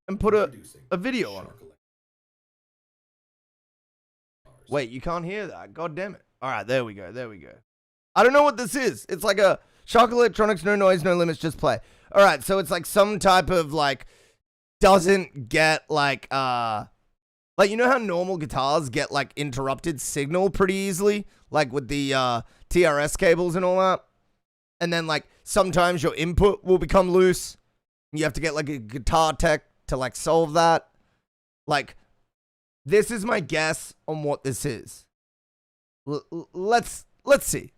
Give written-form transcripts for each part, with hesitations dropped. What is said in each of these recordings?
and put a video on it. Wait, you can't hear that? God damn it. All right, there we go. There we go. I don't know what this is. It's like a Shark Electronics, no noise, no limits, just play. All right, so it's like some type of like doesn't get like you know how normal guitars get like interrupted signal pretty easily, like with the TRS cables and all that. And then like sometimes your input will become loose. You have to get like a guitar tech to like solve that. Like this is my guess on what this is. Let's see.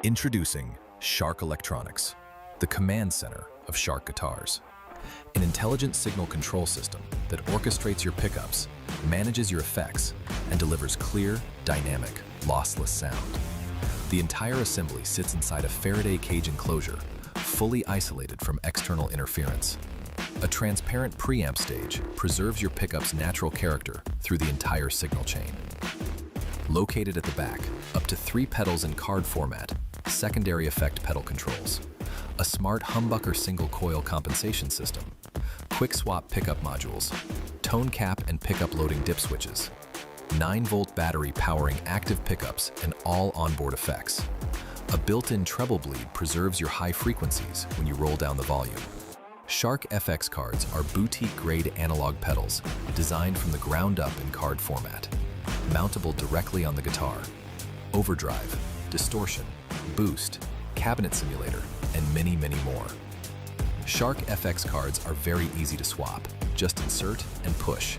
Introducing Shark Electronics, the command center of Shark guitars. An intelligent signal control system that orchestrates your pickups, manages your effects, and delivers clear, dynamic, lossless sound. The entire assembly sits inside a Faraday cage enclosure, fully isolated from external interference. A transparent preamp stage preserves your pickup's natural character through the entire signal chain. Located at the back, up to 3 pedals in card format, secondary effect pedal controls, a smart humbucker single coil compensation system, quick swap pickup modules, tone cap and pickup loading dip switches, 9-volt battery powering active pickups and all onboard effects. A built-in treble bleed preserves your high frequencies when you roll down the volume. Shark FX cards are boutique-grade analog pedals designed from the ground up in card format, mountable directly on the guitar. Overdrive, distortion, boost, cabinet simulator, and many, many more. Shark FX cards are very easy to swap. Just insert and push.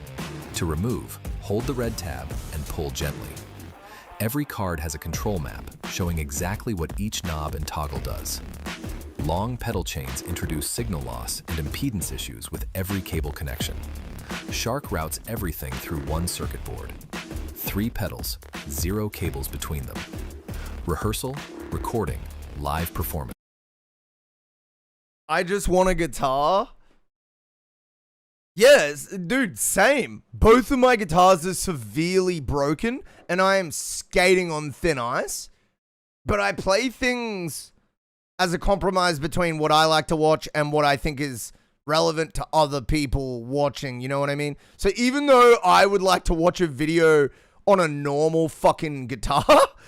To remove, hold the red tab and pull gently. Every card has a control map showing exactly what each knob and toggle does. Long pedal chains introduce signal loss and impedance issues with every cable connection. Shark routes everything through one circuit board. 3 pedals, 0 cables between them. Rehearsal, recording, live performance. I just want a guitar. Yes, dude, same. Both of my guitars are severely broken and I am skating on thin ice. But I play things as a compromise between what I like to watch and what I think is relevant to other people watching, you know what I mean? So even though I would like to watch a video on a normal fucking guitar,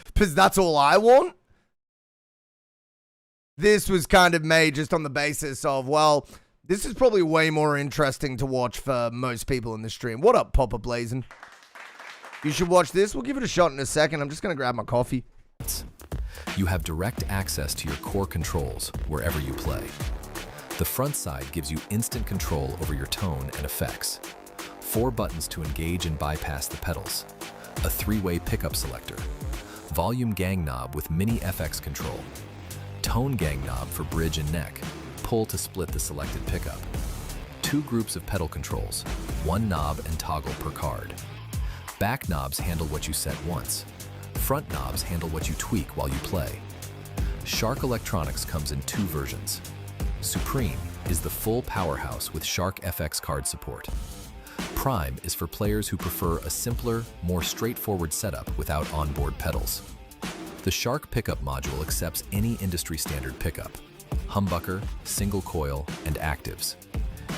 because that's all I want, this was kind of made just on the basis of, well, this is probably way more interesting to watch for most people in the stream. What up, Papa Blazin'? You should watch this. We'll give it a shot in a second. I'm just going to grab my coffee. You have direct access to your core controls wherever you play. The front side gives you instant control over your tone and effects. 4 buttons to engage and bypass the pedals. A 3-way pickup selector. Volume gang knob with mini FX control. Tone gang knob for bridge and neck. Pull to split the selected pickup. 2 groups of pedal controls. 1 knob and toggle per card. Back knobs handle what you set once. Front knobs handle what you tweak while you play. Shark Electronics comes in 2 versions. Supreme is the full powerhouse with Shark FX card support. Prime is for players who prefer a simpler, more straightforward setup without onboard pedals. The Shark pickup module accepts any industry standard pickup, humbucker, single coil, and actives.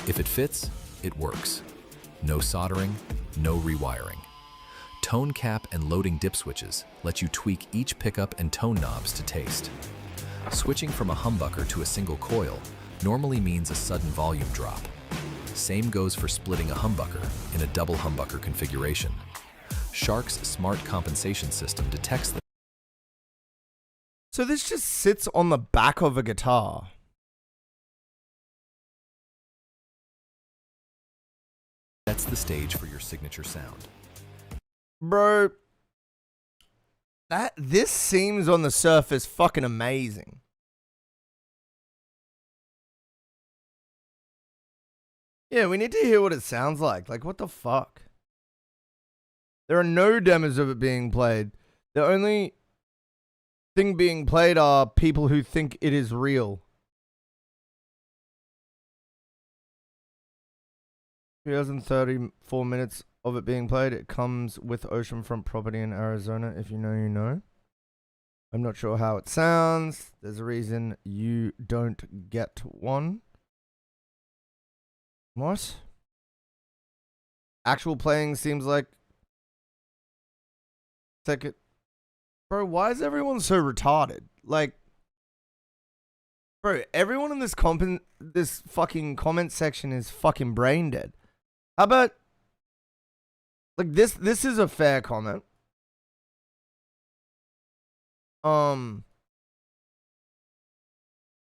If it fits, it works. No soldering, no rewiring. Tone cap and loading dip switches let you tweak each pickup and tone knobs to taste. Switching from a humbucker to a single coil normally means a sudden volume drop. Same goes for splitting a humbucker in a double humbucker configuration. Shark's smart compensation system detects the... So this just sits on the back of a guitar. Sets the stage for your signature sound. Bro, this seems on the surface fucking amazing. Yeah, we need to hear what it sounds like. Like, what the fuck? There are no demos of it being played. The only thing being played are people who think it is real. 2034 minutes of it being played. It comes with oceanfront property in Arizona. If you know, you know. I'm not sure how it sounds. There's a reason you don't get one. What? Actual playing seems like second. Bro, why is everyone so retarded? Like, bro, everyone in this fucking comment section is fucking brain dead. How about, like, this is a fair comment.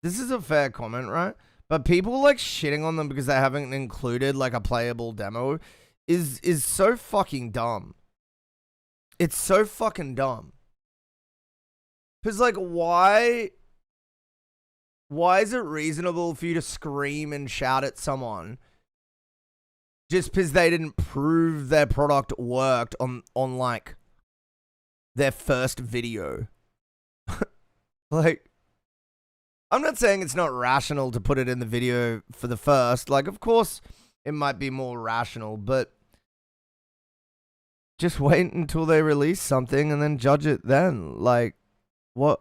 This is a fair comment, right? But people like shitting on them because they haven't included like a playable demo is so fucking dumb. It's so fucking dumb. Cause like why is it reasonable for you to scream and shout at someone just because they didn't prove their product worked on like their first video? Like, I'm not saying it's not rational to put it in the video for the first. Like, of course, it might be more rational, but just wait until they release something and then judge it then. Like, what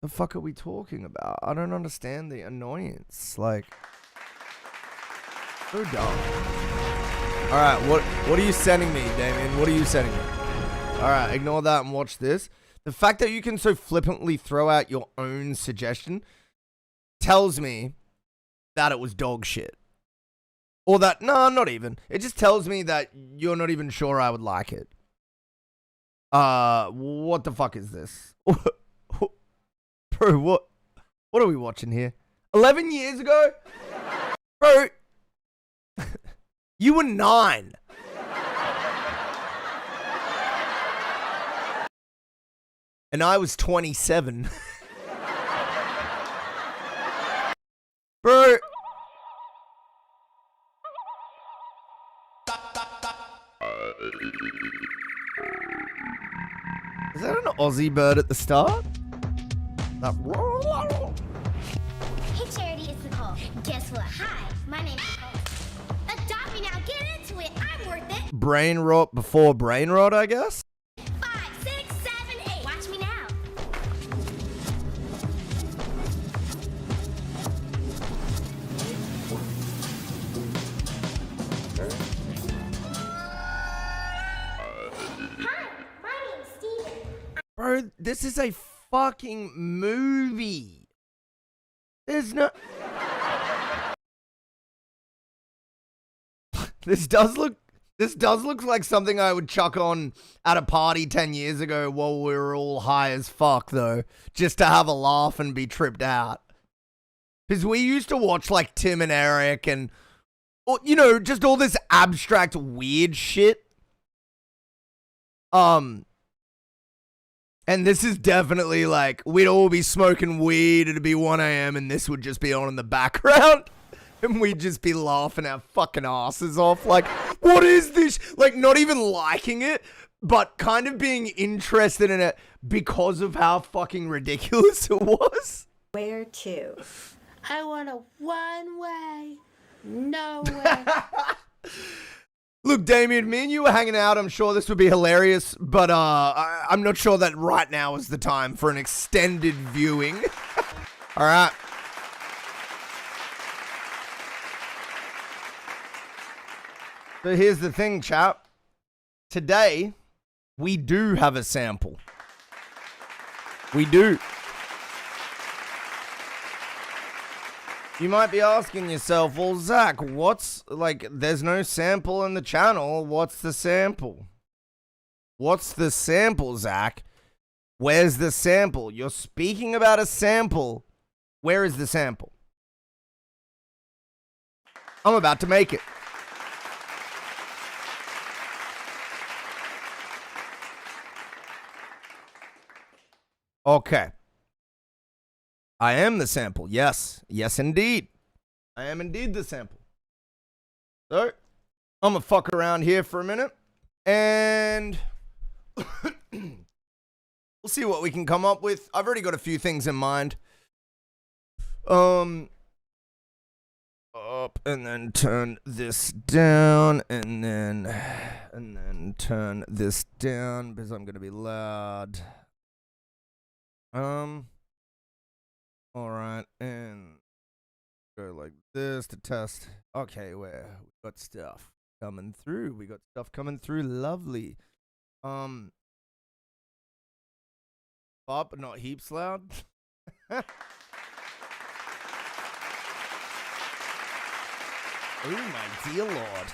the fuck are we talking about? I don't understand the annoyance. Like, so dumb. All right, what are you sending me, Damien? What are you sending me? All right, ignore that and watch this. The fact that you can so flippantly throw out your own suggestion tells me that it was dog shit. Or that, no, not even. It just tells me that you're not even sure I would like it. What the fuck is this? Bro, what are we watching here? 11 years ago? Bro, you were 9. And I was 27. Bro. Is that an Aussie bird at the start? That... Hey Charity, it's Nicole. Guess what? Hi, my name's Nicole. Adopt me now, get into it. I'm worth it. Brain rot before brain rot, I guess? 5, 6, 7, 8. Watch me now. Hi, my name's Steven. Bro, this is a fucking movie. There's no... This does look like something I would chuck on at a party 10 years ago while we were all high as fuck, though, just to have a laugh and be tripped out. Because we used to watch, like, Tim and Eric and, you know, just all this abstract weird shit. And this is definitely, like, we'd all be smoking weed, it'd be 1 a.m., and this would just be on in the background. And we'd just be laughing our fucking asses off. Like, what is this? Like, not even liking it, but kind of being interested in it because of how fucking ridiculous it was. Where to? I want a one-way, no way. Look, Damien, me and you were hanging out. I'm sure this would be hilarious, but I'm not sure that right now is the time for an extended viewing. All right. So here's the thing, chap. Today, we do have a sample. We do. You might be asking yourself, well, Zach, what's, like, there's no sample in the channel. What's the sample? What's the sample, Zach? Where's the sample? You're speaking about a sample. Where is the sample? I'm about to make it. Okay. I am the sample. Yes. Yes, indeed. I am indeed the sample. So, I'm gonna fuck around here for a minute. And we'll see what we can come up with. I've already got a few things in mind. Up and then turn this down and then turn this down because I'm gonna be loud. All right, and go like this to test. Okay, we've got stuff. coming through. We got stuff coming through. Lovely. But not heaps loud. Oh my dear lord.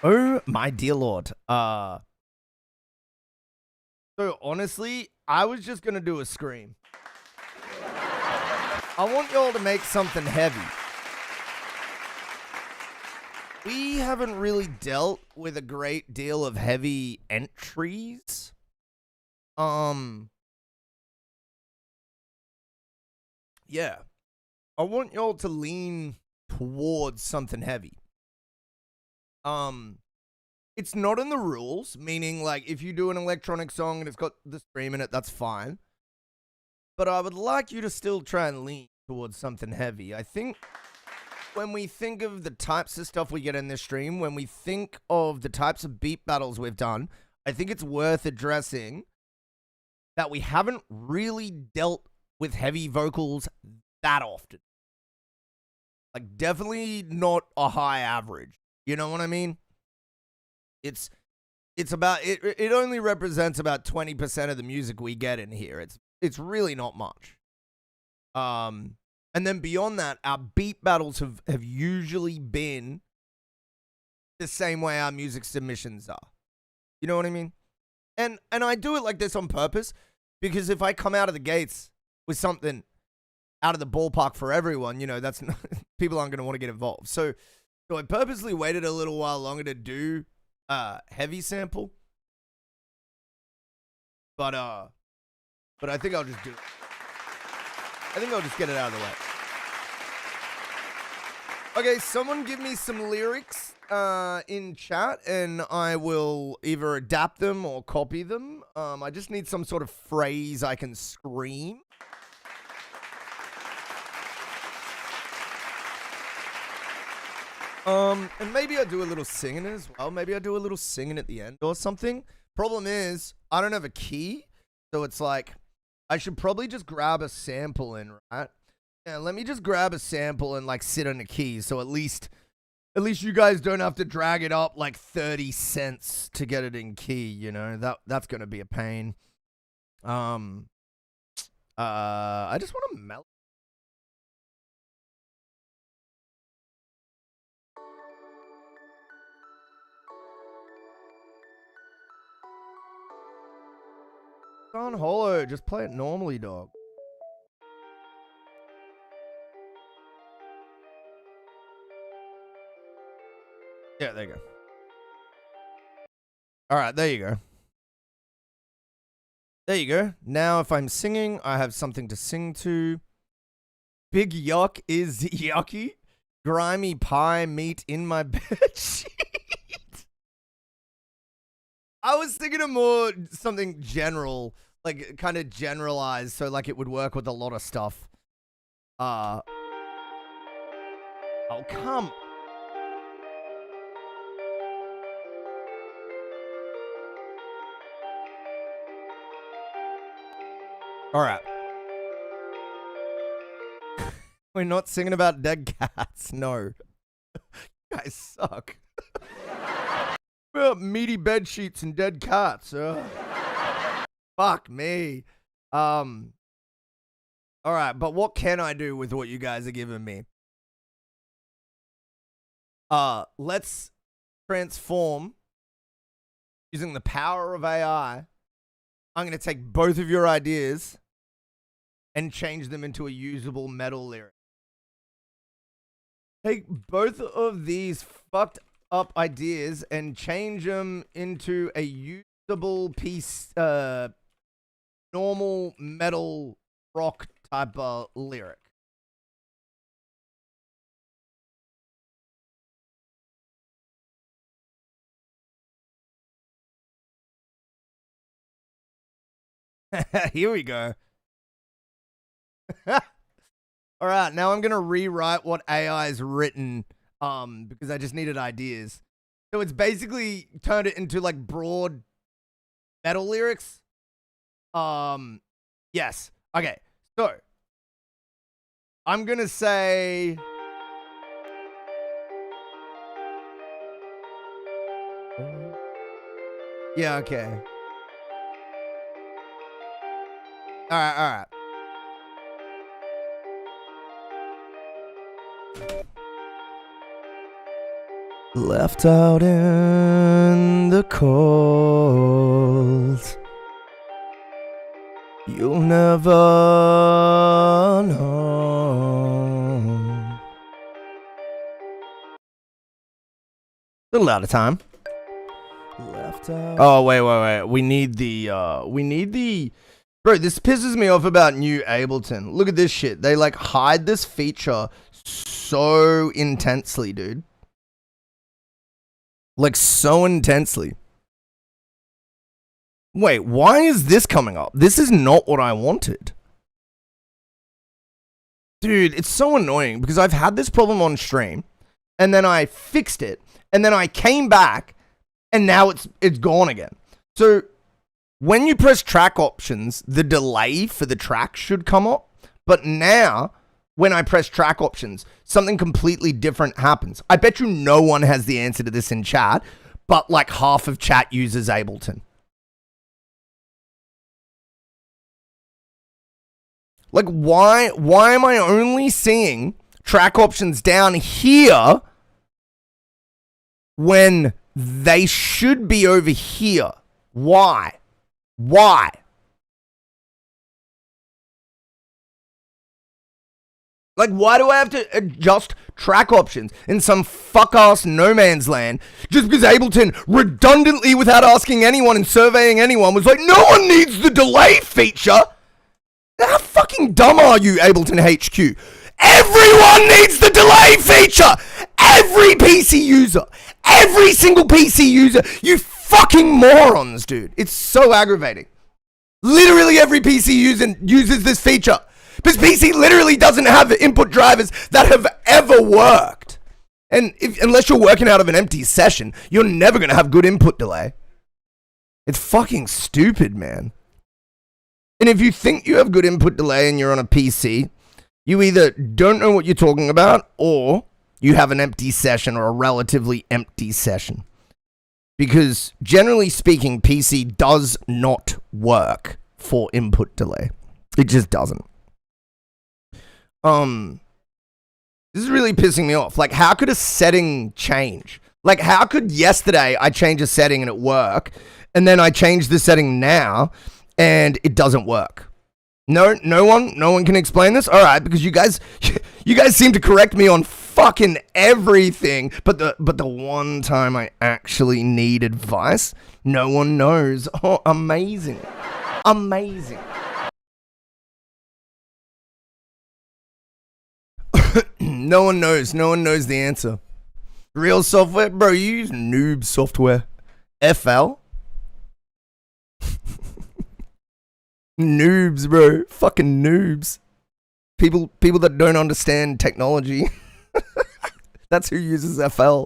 Oh my dear lord. So honestly, I was just gonna do a scream. I want y'all to make something heavy. We haven't really dealt with a great deal of heavy entries. Yeah. I want y'all to lean towards something heavy. It's not in the rules, meaning like if you do an electronic song and it's got the scream in it, that's fine. But I would like you to still try and lean towards something heavy. I think when we think of the types of stuff we get in this stream, when we think of the types of beat battles we've done, I think it's worth addressing that we haven't really dealt with heavy vocals that often. Like, definitely not a high average. You know what I mean? It's about, it only represents about 20% of the music we get in here. It's really not much. And then beyond that, our beat battles have usually been the same way our music submissions are. You know what I mean? And I do it like this on purpose, because if I come out of the gates with something out of the ballpark for everyone, you know, that's not, people aren't going to want to get involved. So I purposely waited a little while longer to do heavy sample. But I think I'll just do it. I think I'll just get it out of the way. Okay, someone give me some lyrics in chat, and I will either adapt them or copy them. I just need some sort of phrase I can scream. And maybe I do a little singing as well. Maybe I do a little singing at the end or something. Problem is, I don't have a key, so it's like, I should probably just grab a sample in, right? Yeah, let me just grab a sample and like sit on a key, so at least you guys don't have to drag it up like 30 cents to get it in key, you know? That's gonna be a pain. I just want to melt. It's on hollow, just play it normally, dog. Yeah, there you go. All right, there you go. There you go. Now, if I'm singing, I have something to sing to. Big yuck is yucky. Grimy pie meat in my bedsheet. I was thinking of more something general, like kind of generalized, so like it would work with a lot of stuff. Oh, come. All right. We're not singing about dead cats. No. You guys suck. Well, meaty bed sheets and dead cats. Fuck me. All right, but what can I do with what you guys are giving me? Let's transform using the power of AI. I'm going to take both of your ideas and change them into a usable metal lyric. Take both of these fucked up ideas and change them into a usable piece, normal metal rock type of lyric. Here we go. All right, now I'm going to rewrite what AI has written because I just needed ideas. So it's basically turned it into like broad metal lyrics. Yes. Okay. So I'm going to say Yeah, okay. Alright, alright. Left out in the cold, you'll never know. Little out of time. Left out. Oh, wait. We need the, Bro, this pisses me off about new Ableton. Look at this shit. They, like, hide this feature so intensely, dude. Like, so intensely. Wait, why is this coming up? This is not what I wanted. Dude, it's so annoying because I've had this problem on stream and then I fixed it and then I came back and now it's gone again. So when you press track options, the delay for the track should come up. But now when I press track options, something completely different happens. I bet you no one has the answer to this in chat, but like half of chat uses Ableton. Like, why am I only seeing track options down here when they should be over here? Why? Why? Like, why do I have to adjust track options in some fuck-ass no man's land just because Ableton redundantly, without asking anyone and surveying anyone, was like, no one needs the delay feature? How fucking dumb are you, Ableton HQ? Everyone needs the delay feature! Every PC user! Every single PC user! You fucking morons, dude. It's so aggravating. Literally every PC user uses this feature. Because PC literally doesn't have input drivers that have ever worked. And unless you're working out of an empty session, you're never going to have good input delay. It's fucking stupid, man. And if you think you have good input delay and you're on a PC, you either don't know what you're talking about or you have an empty session or a relatively empty session. Because generally speaking, PC does not work for input delay. It just doesn't. This is really pissing me off. Like, how could a setting change? Like, how could yesterday I change a setting and it work, and then I change the setting now and it doesn't work? No one can explain this. All right, because you guys seem to correct me on fucking everything, but the one time I actually need advice, no one knows. Oh, amazing. Amazing. No one knows the answer. Real software? Bro, you use noob software. FL? Noobs, bro. Fucking noobs. People that don't understand technology. That's who uses FL.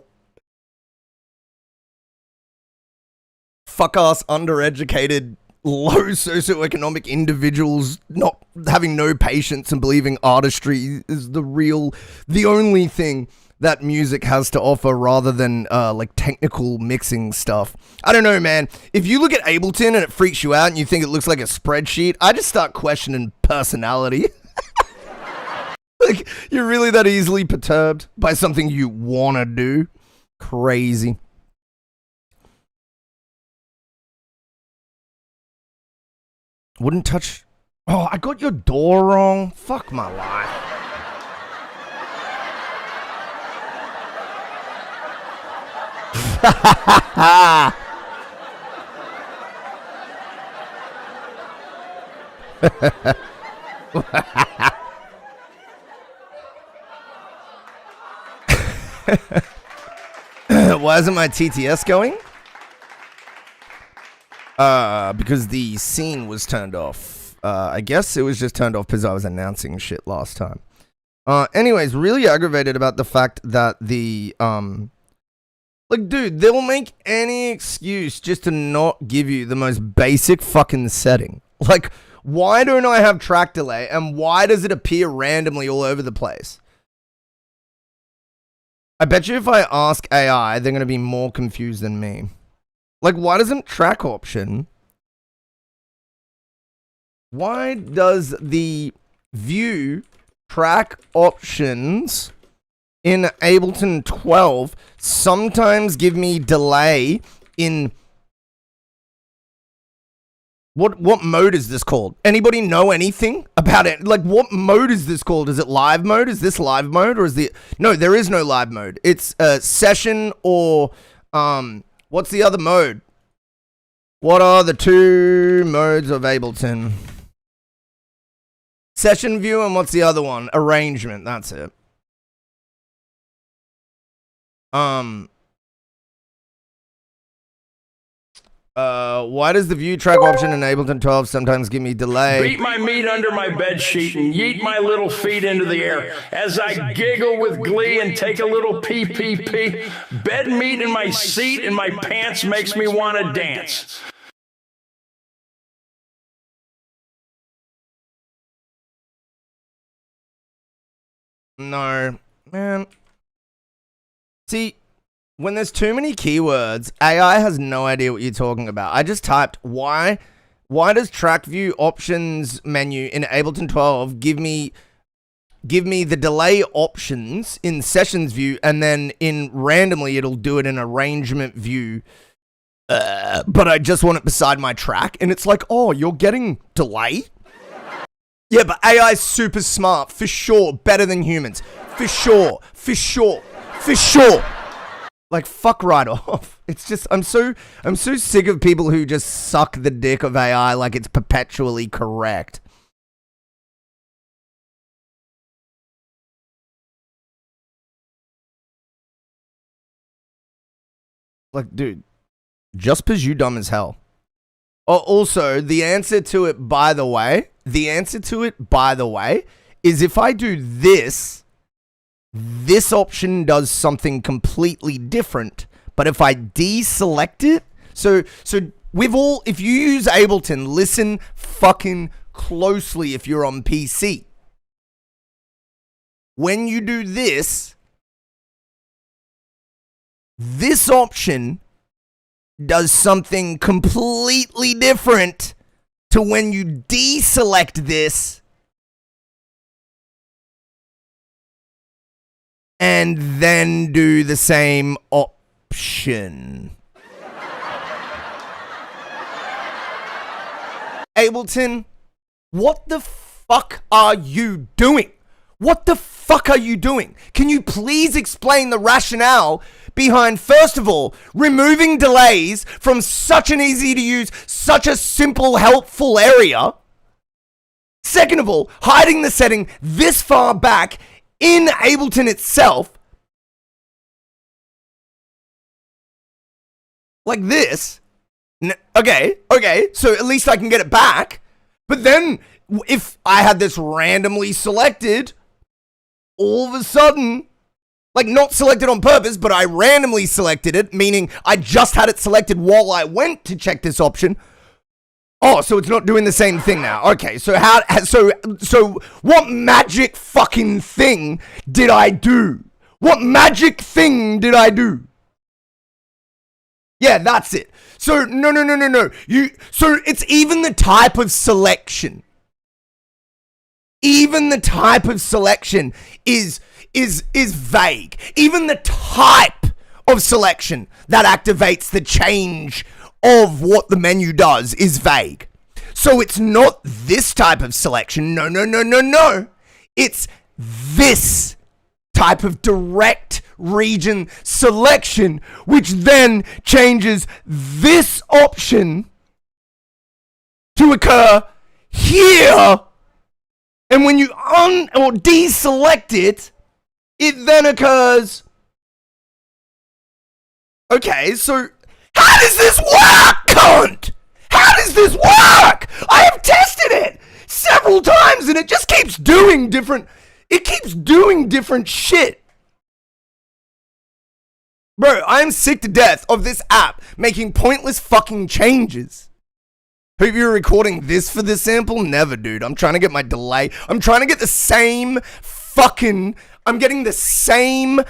Fuck ass undereducated, low socioeconomic individuals not having no patience and believing artistry is the only thing that music has to offer, rather than like technical mixing stuff. I don't know, man. If you look at Ableton and it freaks you out and you think it looks like a spreadsheet, I just start questioning personality. Like, you're really that easily perturbed by something you want to do? Crazy. Wouldn't touch... Oh, I got your door wrong. Fuck my life. Why isn't my TTS going? Because the scene was turned off. I guess it was just turned off because I was announcing shit last time. Anyways, really aggravated about the fact that the, like, dude, they'll make any excuse just to not give you the most basic fucking setting. Like, why don't I have track delay, and why does it appear randomly all over the place? I bet you if I ask AI, they're going to be more confused than me. Like, why doesn't track option... Why does the view track options in Ableton 12 sometimes give me delay in... What mode is this called? Anybody know anything about it? Like, what mode is this called? Is it live mode? Is this live mode? Or is the... No, there is no live mode. It's session or... What's the other mode? What are the two modes of Ableton? Session view, and what's the other one? Arrangement, that's it. Why does the view track option in Ableton 12 sometimes give me delay? Beat my meat under my bed sheet and yeet my little feet into the air as I giggle with glee and take a little pee. Bed meat in my seat and my pants makes me want to dance. No, man. See, when there's too many keywords, AI has no idea what you're talking about. I just typed, why does track view options menu in Ableton 12 give me the delay options in sessions view, and then in randomly it'll do it in arrangement view, but I just want it beside my track, and it's like, oh, you're getting delay? Yeah, but AI's super smart, for sure, better than humans, for sure. Like, fuck right off. It's just, I'm so sick of people who just suck the dick of AI like it's perpetually correct. Like, dude, just because you dumb as hell. Oh, also, the answer to it, by the way, is if I do this option does something completely different. But if I deselect it, so if you use Ableton, listen fucking closely if you're on PC. When you do this option does something completely different to when you deselect this and then do the same option. Ableton, what the fuck are you doing? What the fuck are you doing? Can you please explain the rationale behind, first of all, removing delays from such an easy to use, such a simple, helpful area? Second of all, hiding the setting this far back in Ableton itself, like this. Okay, so at least I can get it back. But then, if I had this randomly selected, all of a sudden, like not selected on purpose, but I randomly selected it, meaning I just had it selected while I went to check this option. Oh, so it's not doing the same thing now. Okay, so so what magic fucking thing did I do? What magic thing did I do? Yeah, that's it. So no. So it's even the type of selection. Even the type of selection is vague. Even the type of selection that activates the change of what the menu does is vague. So it's not this type of selection. No. It's this type of direct region selection, which then changes this option to occur here. And when you or deselect it, it then occurs. Okay, so how does this work, cunt? How does this work? I have tested it several times and it just keeps doing different. It keeps doing different shit. Bro, I am sick to death of this app making pointless fucking changes. Hope you're recording this for the sample? Never, dude. I'm trying to get my delay. I'm trying to get the same fucking... I'm getting the same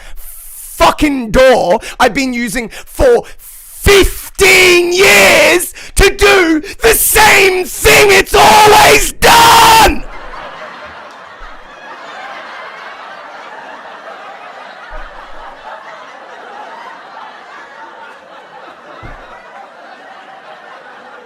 fucking door I've been using for 15 years to do the same thing it's always done!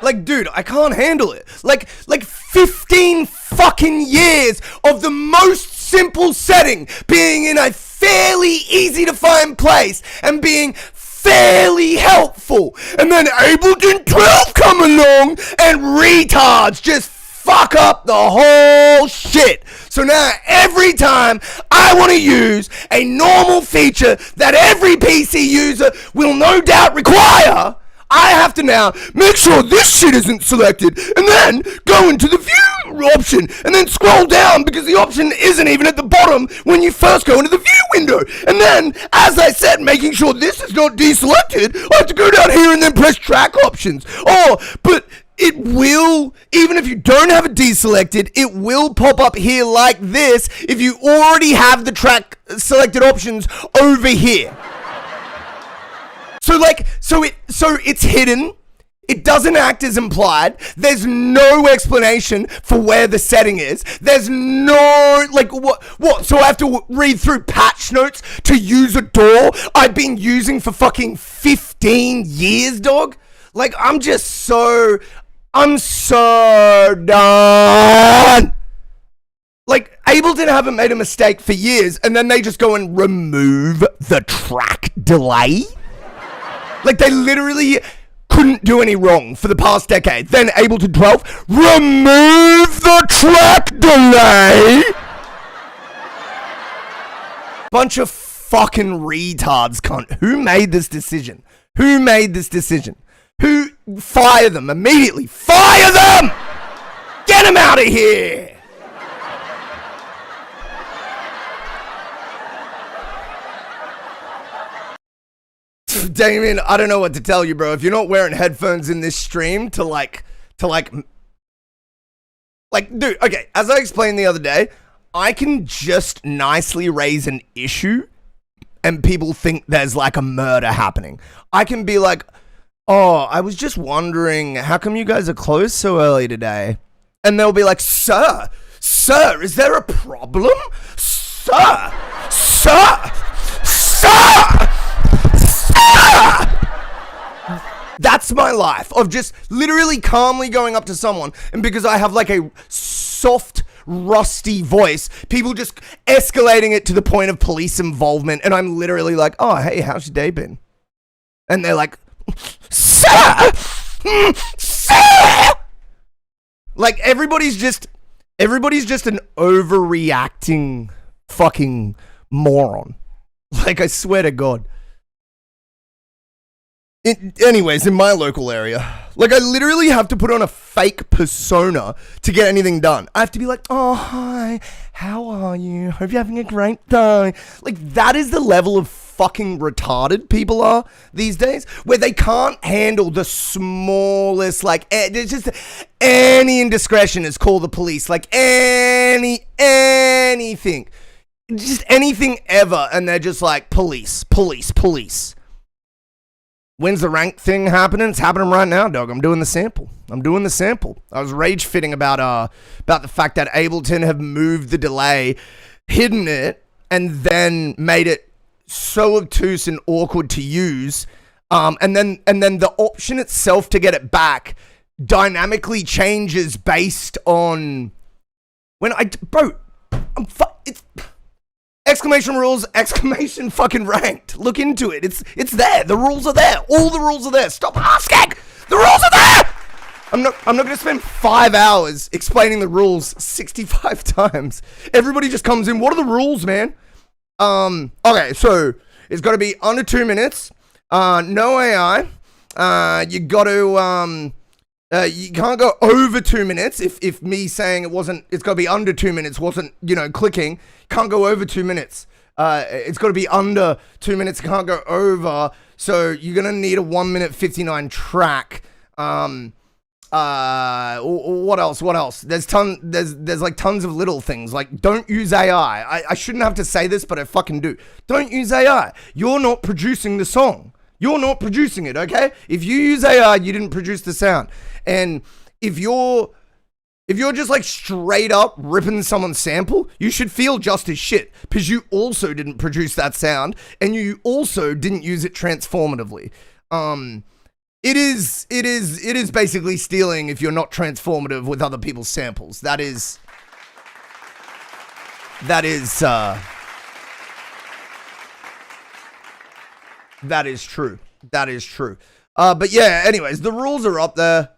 Like, dude, I can't handle it. Like 15 fucking years of the most simple setting being in a fairly easy to find place and being fairly helpful. And then Ableton 12 come along and retards just fuck up the whole shit. So now every time I want to use a normal feature that every PC user will no doubt require, I have to now make sure this shit isn't selected and then go into the view option and then scroll down because the option isn't even at the bottom when you first go into the view window. And then, as I said, making sure this is not deselected, I have to go down here and then press track options. Oh, but it will, even if you don't have it deselected, it will pop up here like this if you already have the track selected options over here. So it's hidden. It doesn't act as implied. There's no explanation for where the setting is. There's no, like, what? So I have to read through patch notes to use a door I've been using for fucking 15 years, dog? Like, I'm so done. Like, Ableton haven't made a mistake for years, and then they just go and remove the track delay. Like, they literally couldn't do any wrong for the past decade. Then Ableton 12, remove the track delay. Bunch of fucking retards, cunt. Who made this decision? Who fire them immediately? Fire them! Get them out of here! Damien, I don't know what to tell you, bro. If you're not wearing headphones in this stream to like, dude, okay, as I explained the other day, I can just nicely raise an issue and people think there's like a murder happening. I can be like, oh, I was just wondering, how come you guys are closed so early today? And they'll be like, sir, is there a problem? Sir! That's my life of just literally calmly going up to someone, and because I have like a soft, rusty voice, people just escalating it to the point of police involvement, and I'm literally like, oh, hey, how's your day been? And they're like, sir! Like, everybody's just an overreacting fucking moron. Like, I swear to God. Anyways, in my local area, like, I literally have to put on a fake persona to get anything done. I have to be like, oh, hi, how are you? Hope you're having a great day. Like, that is the level of fucking retarded people are these days, where they can't handle the smallest, like, it's just any indiscretion is call the police, like, anything. Just anything ever, and they're just like, police. When's the rank thing happening? It's happening right now, dog. I'm doing the sample. I was rage fitting about the fact that Ableton have moved the delay, hidden it, and then made it so obtuse and awkward to use. And then the option itself to get it back dynamically changes based on when it's exclamation rules, exclamation fucking ranked. Look into it. It's there. The rules are there. All the rules are there. Stop asking. The rules are there. I'm not going to spend 5 hours explaining the rules 65 times. Everybody just comes in. What are the rules, man? Okay, so it's got to be under 2 minutes. No AI. You got to you can't go over 2 minutes. If me saying it's got to be under 2 minutes wasn't, clicking. Can't go over 2 minutes. It's got to be under 2 minutes. Can't go over. So you're gonna need a 1 minute 59 track. What else? What else? There's like tons of little things. Like, don't use AI. I shouldn't have to say this, but I fucking do. Don't use AI. You're not producing the song. You're not producing it, okay? If you use AI, you didn't produce the sound. And if you're just like straight up ripping someone's sample, you should feel just as shit because you also didn't produce that sound and you also didn't use it transformatively. It is basically stealing if you're not transformative with other people's samples. That is true. That is true. But yeah, anyways, the rules are up there.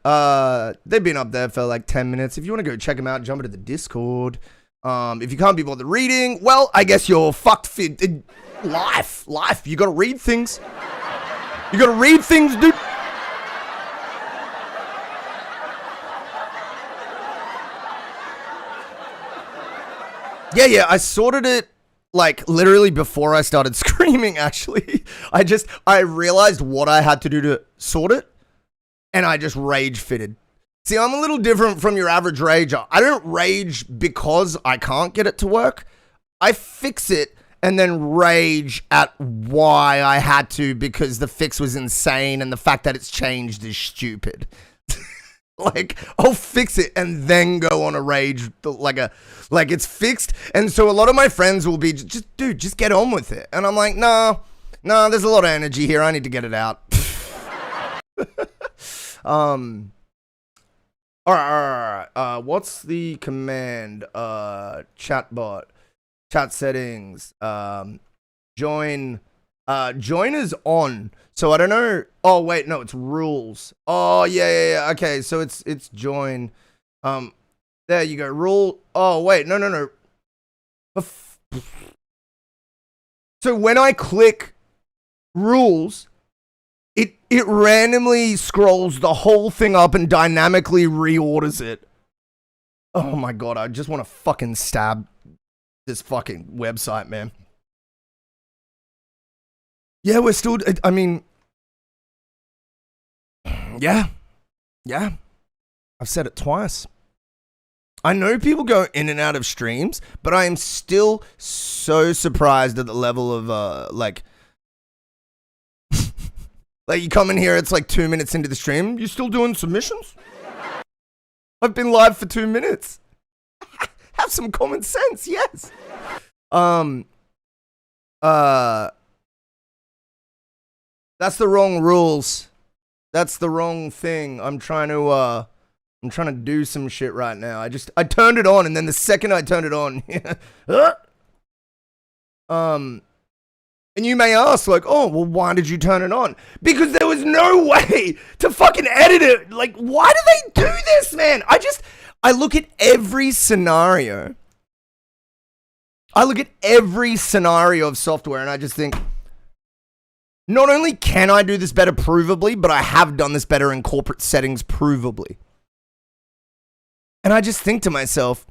They've been up there for like 10 minutes. If you want to go check them out, jump into the Discord. If you can't be bothered reading, well, I guess you're fucked. Life. You gotta read things. You gotta read things, dude. Yeah, I sorted it like literally before I started screaming, actually. I realized what I had to do to sort it, and I just rage fitted. See, I'm a little different from your average rager. I don't rage because I can't get it to work. I fix it and then rage at why I had to because the fix was insane and the fact that it's changed is stupid. Like, I'll fix it and then go on a rage like it's fixed. And so a lot of my friends will be just get on with it. And I'm like, no, there's a lot of energy here. I need to get it out. All right. What's the command? Chatbot, chat settings, join is on. So I don't know. Oh wait, no, it's rules. Oh yeah. Okay, so it's join. There you go. Rule. Oh wait, no. So when I click rules, it randomly scrolls the whole thing up and dynamically reorders it. Oh my god, I just want to fucking stab this fucking website, man. Yeah, we're still, I mean, yeah. I've said it twice. I know people go in and out of streams, but I am still so surprised at the level of, like you come in here, it's like 2 minutes into the stream, you still doing submissions? I've been live for 2 minutes. Have some common sense, yes. That's the wrong rules. That's the wrong thing. I'm trying to do some shit right now. I turned it on and then the second I turned it on, and you may ask like, oh, well, why did you turn it on? Because there was no way to fucking edit it. Like, why do they do this, man? I look at every scenario. I look at every scenario of software and I just think, not only can I do this better provably, but I have done this better in corporate settings provably. And I just think to myself,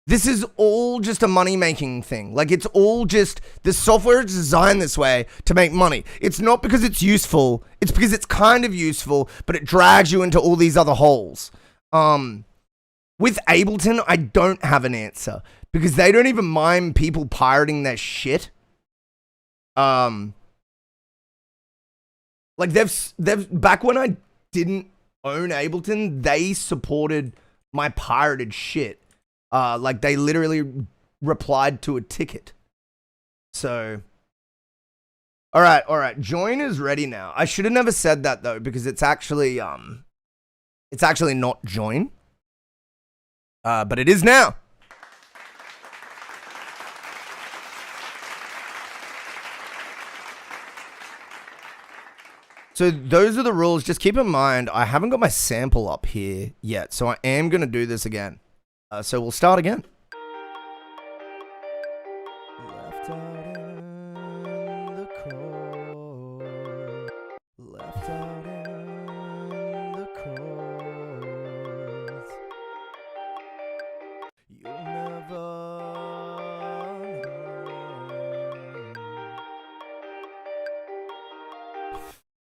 this is all just a money-making thing. Like, it's all just, the software is designed this way to make money. It's not because it's useful. It's because it's kind of useful, but it drags you into all these other holes. With Ableton, I don't have an answer because they don't even mind people pirating their shit. Like they've back when I didn't own Ableton, they supported my pirated shit. Like they literally replied to a ticket. So, all right. Join is ready now. I should have never said that though, because it's actually not join. But it is now. So those are the rules. Just keep in mind, I haven't got my sample up here yet, so I am going to do this again. So we'll start again. Left out in the cold. Left out in the cold. You'll never know.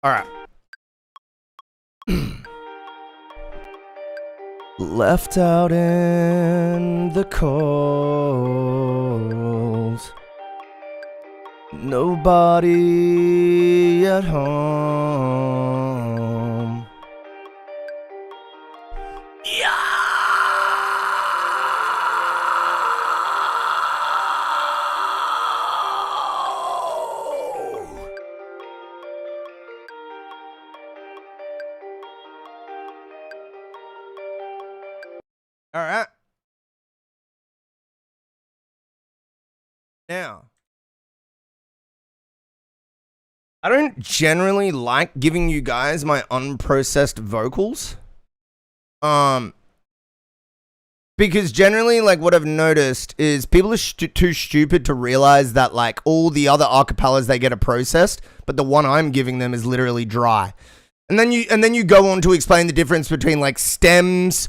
All right. left out in the cold. Nobody at home. Yeah. All right. Now, I don't generally like giving you guys my unprocessed vocals. Because generally, like, what I've noticed is people are too stupid to realize that, like, all the other acapellas they get are processed, but the one I'm giving them is literally dry. And then you go on to explain the difference between, like, stems,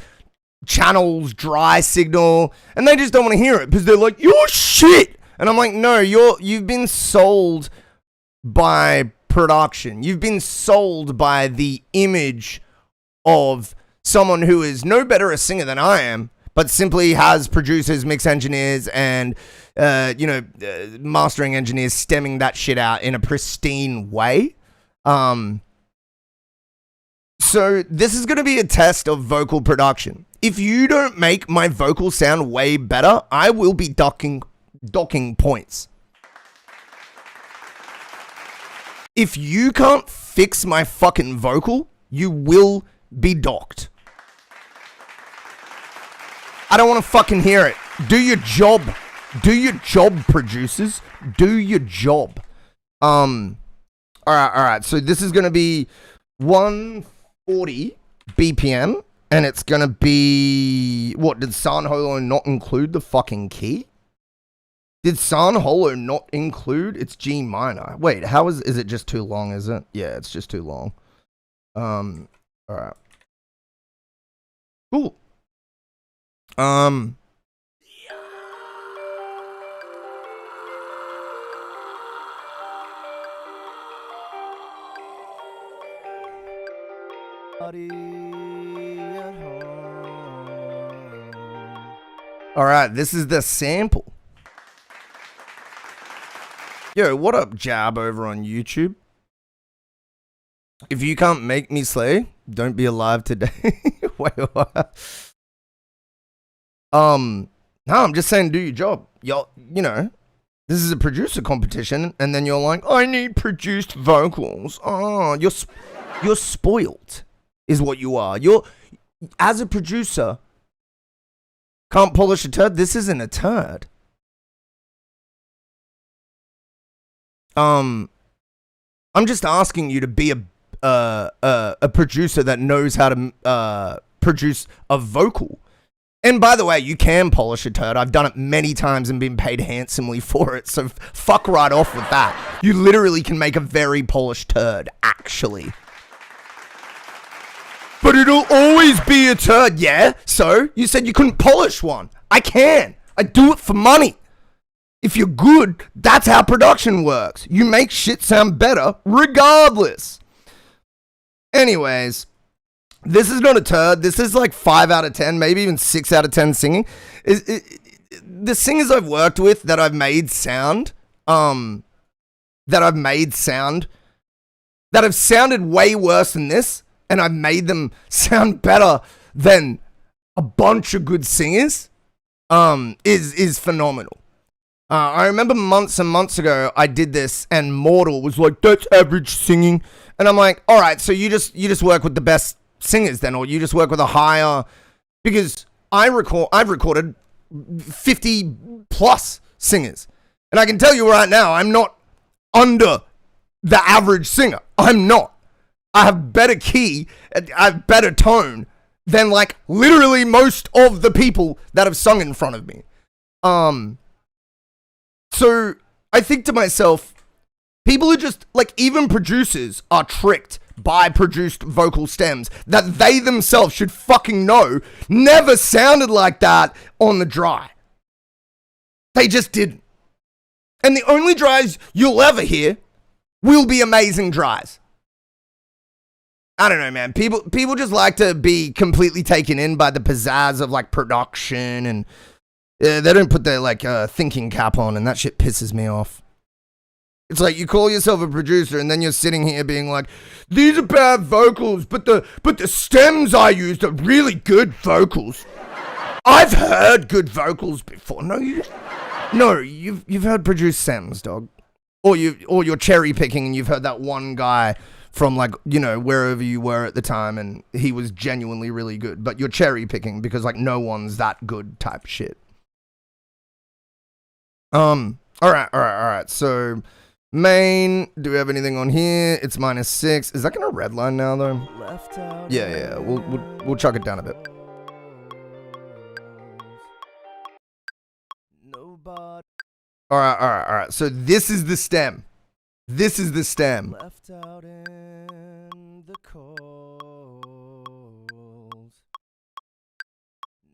channels, dry signal, and they just don't want to hear it because they're like, you're shit. And I'm like, no, you've been sold by production. You've been sold by the image of someone who is no better a singer than I am, but simply has producers, mix engineers, and mastering engineers stemming that shit out in a pristine way. So this is going to be a test of vocal production. If you don't make my vocal sound way better, I will be docking points. If you can't fix my fucking vocal, you will be docked. I don't want to fucking hear it. Do your job. Do your job, producers. Do your job. All right. So this is going to be 140 BPM, and it's going to be... What, did San Holo not include the fucking key? Did San Holo not include? It's G minor. Wait, how is it just too long, is it? Yeah, it's just too long. All right. Cool. All right, this is the sample. Yo, what up, Jab, over on YouTube? If you can't make me slay, don't be alive today. Wait, what? No, I'm just saying do your job. Y'all, this is a producer competition, and then you're like, I need produced vocals. Oh, you're spoiled, is what you are. As a producer, can't polish a turd. This isn't a turd. I'm just asking you to be a producer that knows how to produce a vocal. And by the way, you can polish a turd. I've done it many times and been paid handsomely for it. So fuck right off with that. You literally can make a very polished turd, actually. But it'll always be a turd, yeah? So you said you couldn't polish one. I can. I do it for money. If you're good, that's how production works. You make shit sound better regardless. Anyways, this is not a turd. This is like 5 out of 10, maybe even 6 out of 10 singing. The singers I've worked with that I've made sound, that have sounded way worse than this, and I've made them sound better than a bunch of good singers, is phenomenal. I remember months and months ago, I did this, and Mortal was like, that's average singing. And I'm like, all right, so you just work with the best singers then, or you just work with a higher, because I've recorded 50 plus singers. And I can tell you right now, I'm not under the average singer. I'm not. I have better key, I have better tone than like literally most of the people that have sung in front of me. So I think to myself, people are just like, even producers are tricked by produced vocal stems that they themselves should fucking know never sounded like that on the dry. They just didn't. And the only dries you'll ever hear will be amazing dries. I don't know, man. People just like to be completely taken in by the pizzazz of like production, and they don't put their like thinking cap on, and that shit pisses me off. It's like you call yourself a producer, and then you're sitting here being like, "These are bad vocals, but the stems I used are really good vocals." I've heard good vocals before. No, you've heard produced stems, dog, or you're cherry picking, and you've heard that one guy from like, you know, wherever you were at the time, and he was genuinely really good, but you're cherry picking because like no one's that good type shit. All right. So main, do we have anything on here? It's -6. Is that gonna redline now though? Yeah. We'll chuck it down a bit. All right. So this is the stem. Left out in the cold.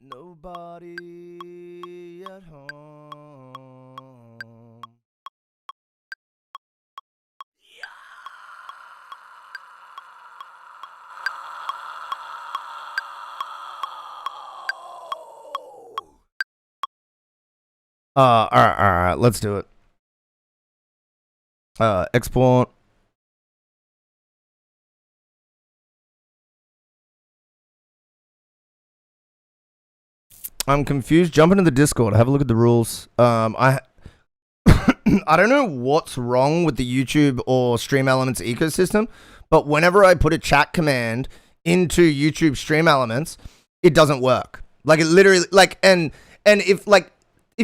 Nobody at home. All right. Let's do it. Export. I'm confused. Jump into the Discord. Have a look at the rules. I don't know what's wrong with the YouTube or Stream Elements ecosystem, but whenever I put a chat command into YouTube Stream Elements, it doesn't work. Like it literally, like, and if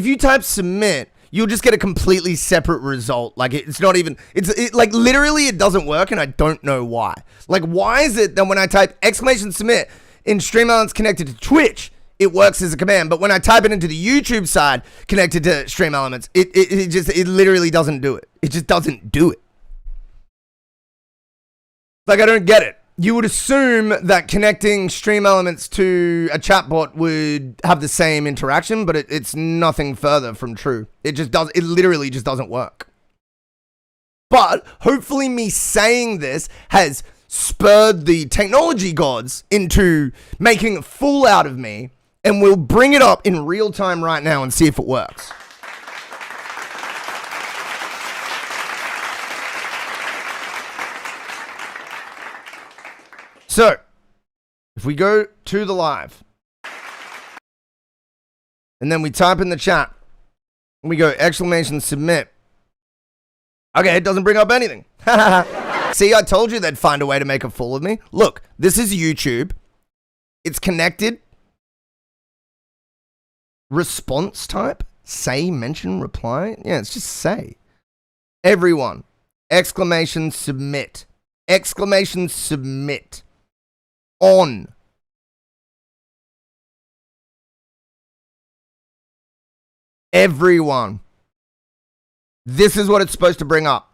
you type submit, you'll just get a completely separate result. Like it's not even, it like literally it doesn't work, and I don't know why. Like why is it that when I type !submit in Stream Elements connected to Twitch, it works as a command, but when I type it into the YouTube side connected to Stream Elements, it literally doesn't do it. It just doesn't do it. Like I don't get it. You would assume that connecting Stream Elements to a chatbot would have the same interaction, but it's nothing further from true. It literally just doesn't work. But hopefully me saying this has spurred the technology gods into making a fool out of me, and we'll bring it up in real time right now and see if it works. So, if we go to the live, and then we type in the chat, and we go !submit. Okay, it doesn't bring up anything. See, I told you they'd find a way to make a fool of me. Look, this is YouTube. It's connected. Response type. Say, mention, reply. Yeah, it's just say. Everyone. !submit. !submit. On. Everyone. This is what it's supposed to bring up.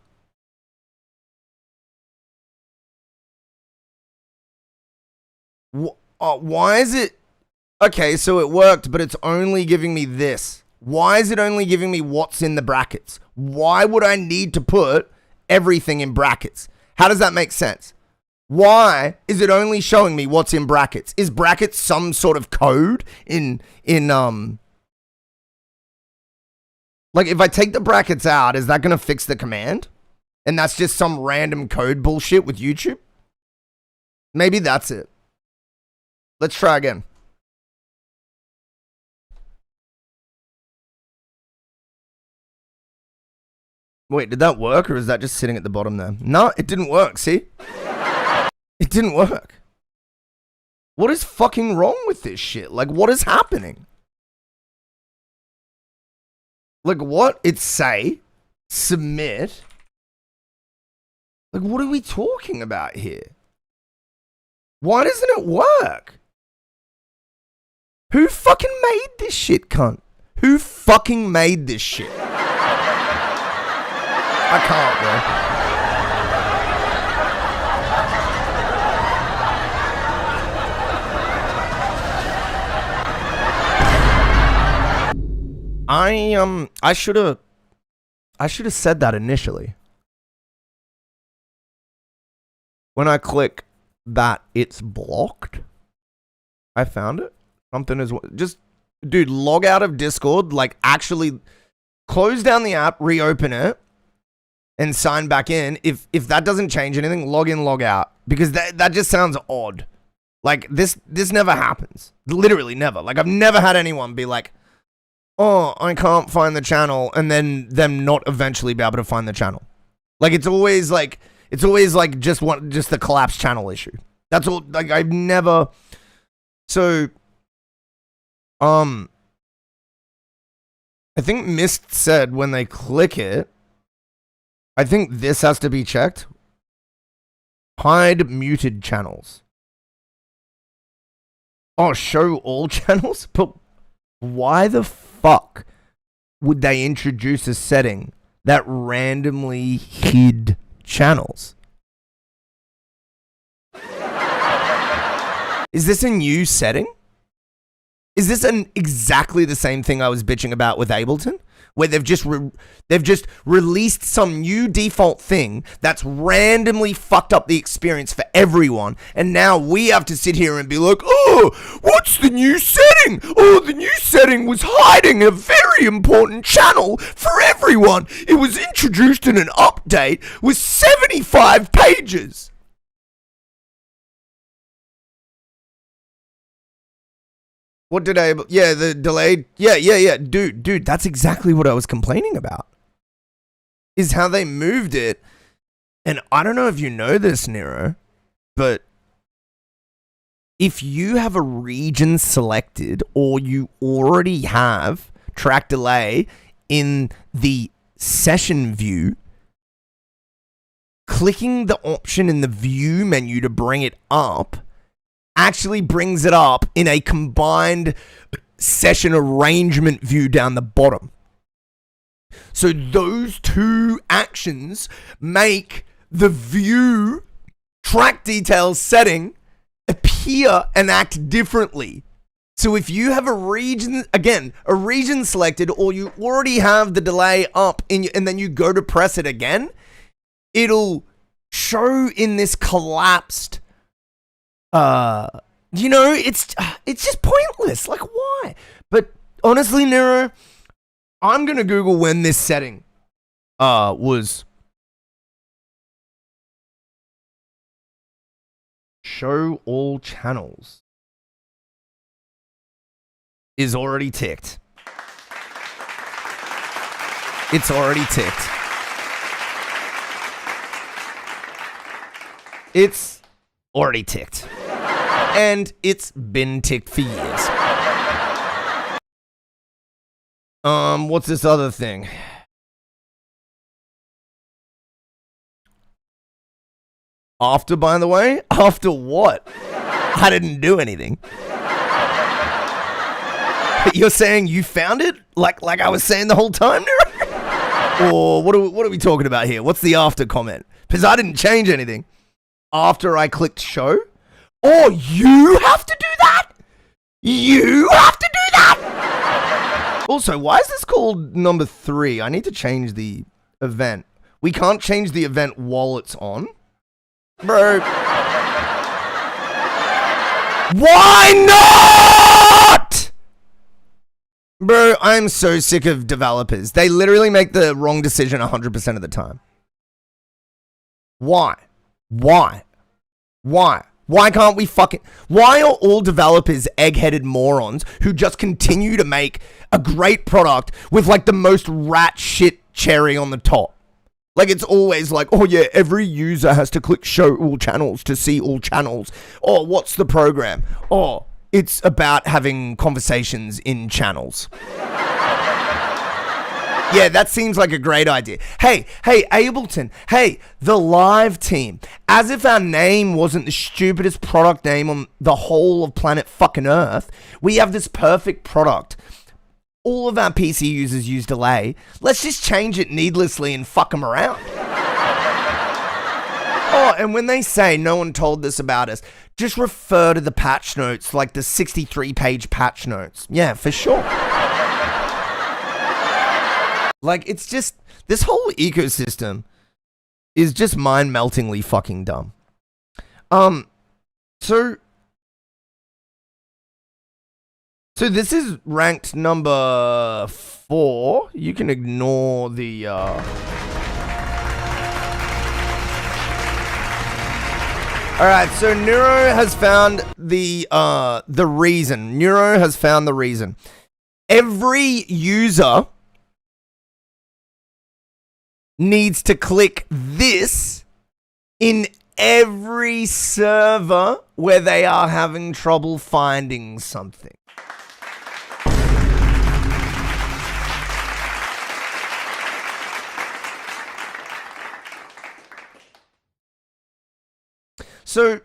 Why is it? Okay, so it worked, but it's only giving me this. Why is it only giving me what's in the brackets? Why would I need to put everything in brackets? How does that make sense? Why is it only showing me what's in brackets? Is brackets some sort of code in like if I take the brackets out, is that going to fix the command? And that's just some random code bullshit with YouTube? Maybe that's it. Let's try again. Wait, did that work, or is that just sitting at the bottom there? No, it didn't work, see? It didn't work. What is fucking wrong with this shit? Like, what is happening? Like, what? It's say, submit. Like, what are we talking about here? Why doesn't it work? Who fucking made this shit, cunt? Who fucking made this shit? I can't, bro. I should have said that initially. When I click that it's blocked. I found it. Something is just, dude, log out of Discord, like actually close down the app, reopen it, and sign back in. If that doesn't change anything, log in, log out. Because that just sounds odd. Like, this never happens. Literally never. Like, I've never had anyone be like, oh, I can't find the channel, and then them not eventually be able to find the channel. Like, it's always like just the collapsed channel issue. That's all. Like, I've never. So, I think Mist said when they click it, I think this has to be checked. Hide muted channels. Oh, show all channels? But why the fuck would they introduce a setting that randomly hid channels? Is this a new setting? Is this exactly the same thing I was bitching about with Ableton? Where they've just released some new default thing that's randomly fucked up the experience for everyone, and now we have to sit here and be like, oh, what's the new setting? Oh, the new setting was hiding a very important channel for everyone. It was introduced in an update with 75 pages. What did I... Yeah, the delayed... Yeah. Dude, that's exactly what I was complaining about. Is how they moved it. And I don't know if you know this, Nero, but if you have a region selected or you already have track delay in the session view, clicking the option in the view menu to bring it up actually brings it up in a combined session arrangement view down the bottom. So those two actions make the view track details setting appear and act differently. So if you have a region selected, or you already have the delay up and then you go to press it again, it'll show in this collapsed it's just pointless. Like, why? But honestly, Nero, I'm gonna Google when this setting was. Show all channels is already ticked. It's already ticked. It's already ticked. And it's been ticked for years. What's this other thing? After, by the way? After what? I didn't do anything. You're saying you found it? Like I was saying the whole time, Nero? Or what are we talking about here? What's the after comment? Because I didn't change anything. After I clicked show? Oh, you have to do that? You have to do that? Also, why is this called number 3? I need to change the event. We can't change the event while it's on? Bro. Why not? Bro, I'm so sick of developers. They literally make the wrong decision 100% of the time. Why? Why can't we why are all developers egg-headed morons who just continue to make a great product with like the most rat shit cherry on the top? Like, it's always like, oh yeah, every user has to click show all channels to see all channels. Oh, what's the program? Oh, it's about having conversations in channels. Yeah, that seems like a great idea. Hey, Ableton. Hey, the live team. As if our name wasn't the stupidest product name on the whole of planet fucking Earth. We have this perfect product. All of our PC users use delay. Let's just change it needlessly and fuck them around. Oh, and when they say no one told this about us, just refer to the patch notes, like the 63-page patch notes. Yeah, for sure. Like, it's just, this whole ecosystem is just mind-meltingly fucking dumb. So this is ranked number 4. You can ignore the Alright, so Neuro has found the reason. Neuro has found the reason. Every user needs to click this in every server where they are having trouble finding something. So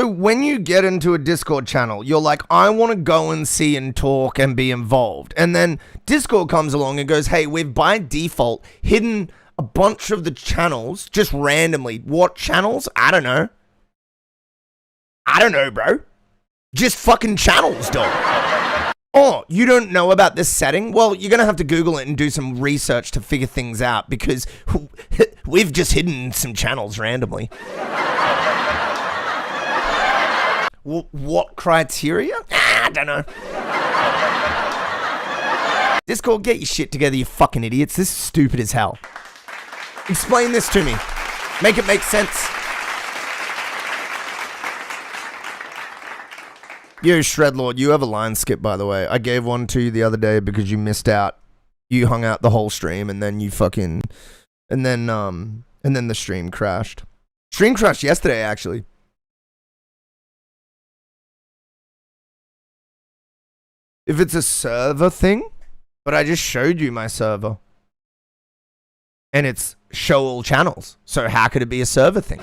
when you get into a Discord channel, you're like, I want to go and see and talk and be involved. And then Discord comes along and goes, hey, we've by default hidden a bunch of the channels just randomly. What channels? I don't know. Bro. Just fucking channels, dog. Oh, you don't know about this setting? Well, you're going to have to Google it and do some research to figure things out because we've just hidden some channels randomly. What criteria? I don't know. Discord, get your shit together, you fucking idiots. This is stupid as hell. Explain this to me. Make it make sense. Yo, Shredlord, you have a line skip, by the way. I gave one to you the other day because you missed out. You hung out the whole stream and then you fucking... And then the stream crashed. Stream crashed yesterday, actually. If it's a server thing, but I just showed you my server. And it's show all channels. So how could it be a server thing?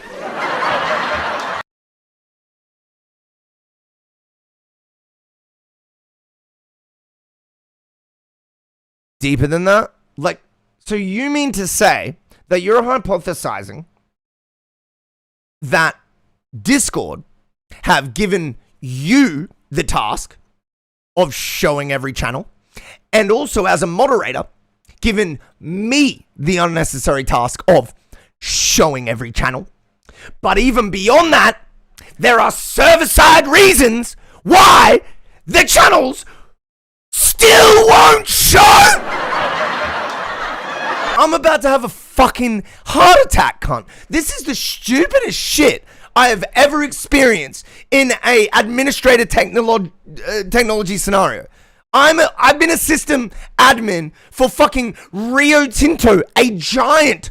Deeper than that? Like, so you mean to say that you're hypothesizing that Discord have given you the task of showing every channel, and also as a moderator, given me the unnecessary task of showing every channel. But even beyond that, there are server-side reasons why the channels still won't show! I'm about to have a fucking heart attack, cunt. This is the stupidest shit I have ever experienced in a administrator technology scenario. I've been a system admin for fucking Rio Tinto, a giant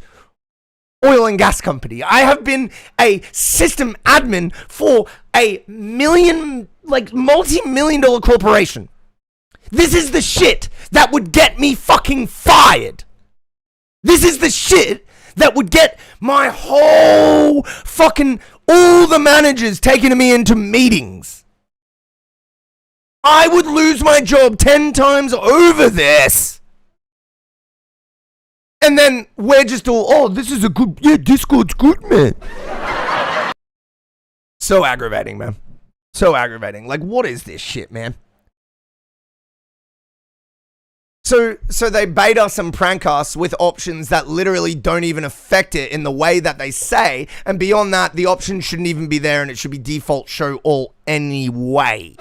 oil and gas company. I have been a system admin for a multi-million dollar corporation. This is the shit that would get me fucking fired. This is the shit that would get my whole fucking, all the managers taking me into meetings. I would lose my job 10 times over this. And then we're just all, oh, this is a good, yeah, Discord's good, man. So aggravating, man. So aggravating. Like, what is this shit, man? So they bait us and prank us with options that literally don't even affect it in the way that they say. And beyond that, the option shouldn't even be there and it should be default show all anyway.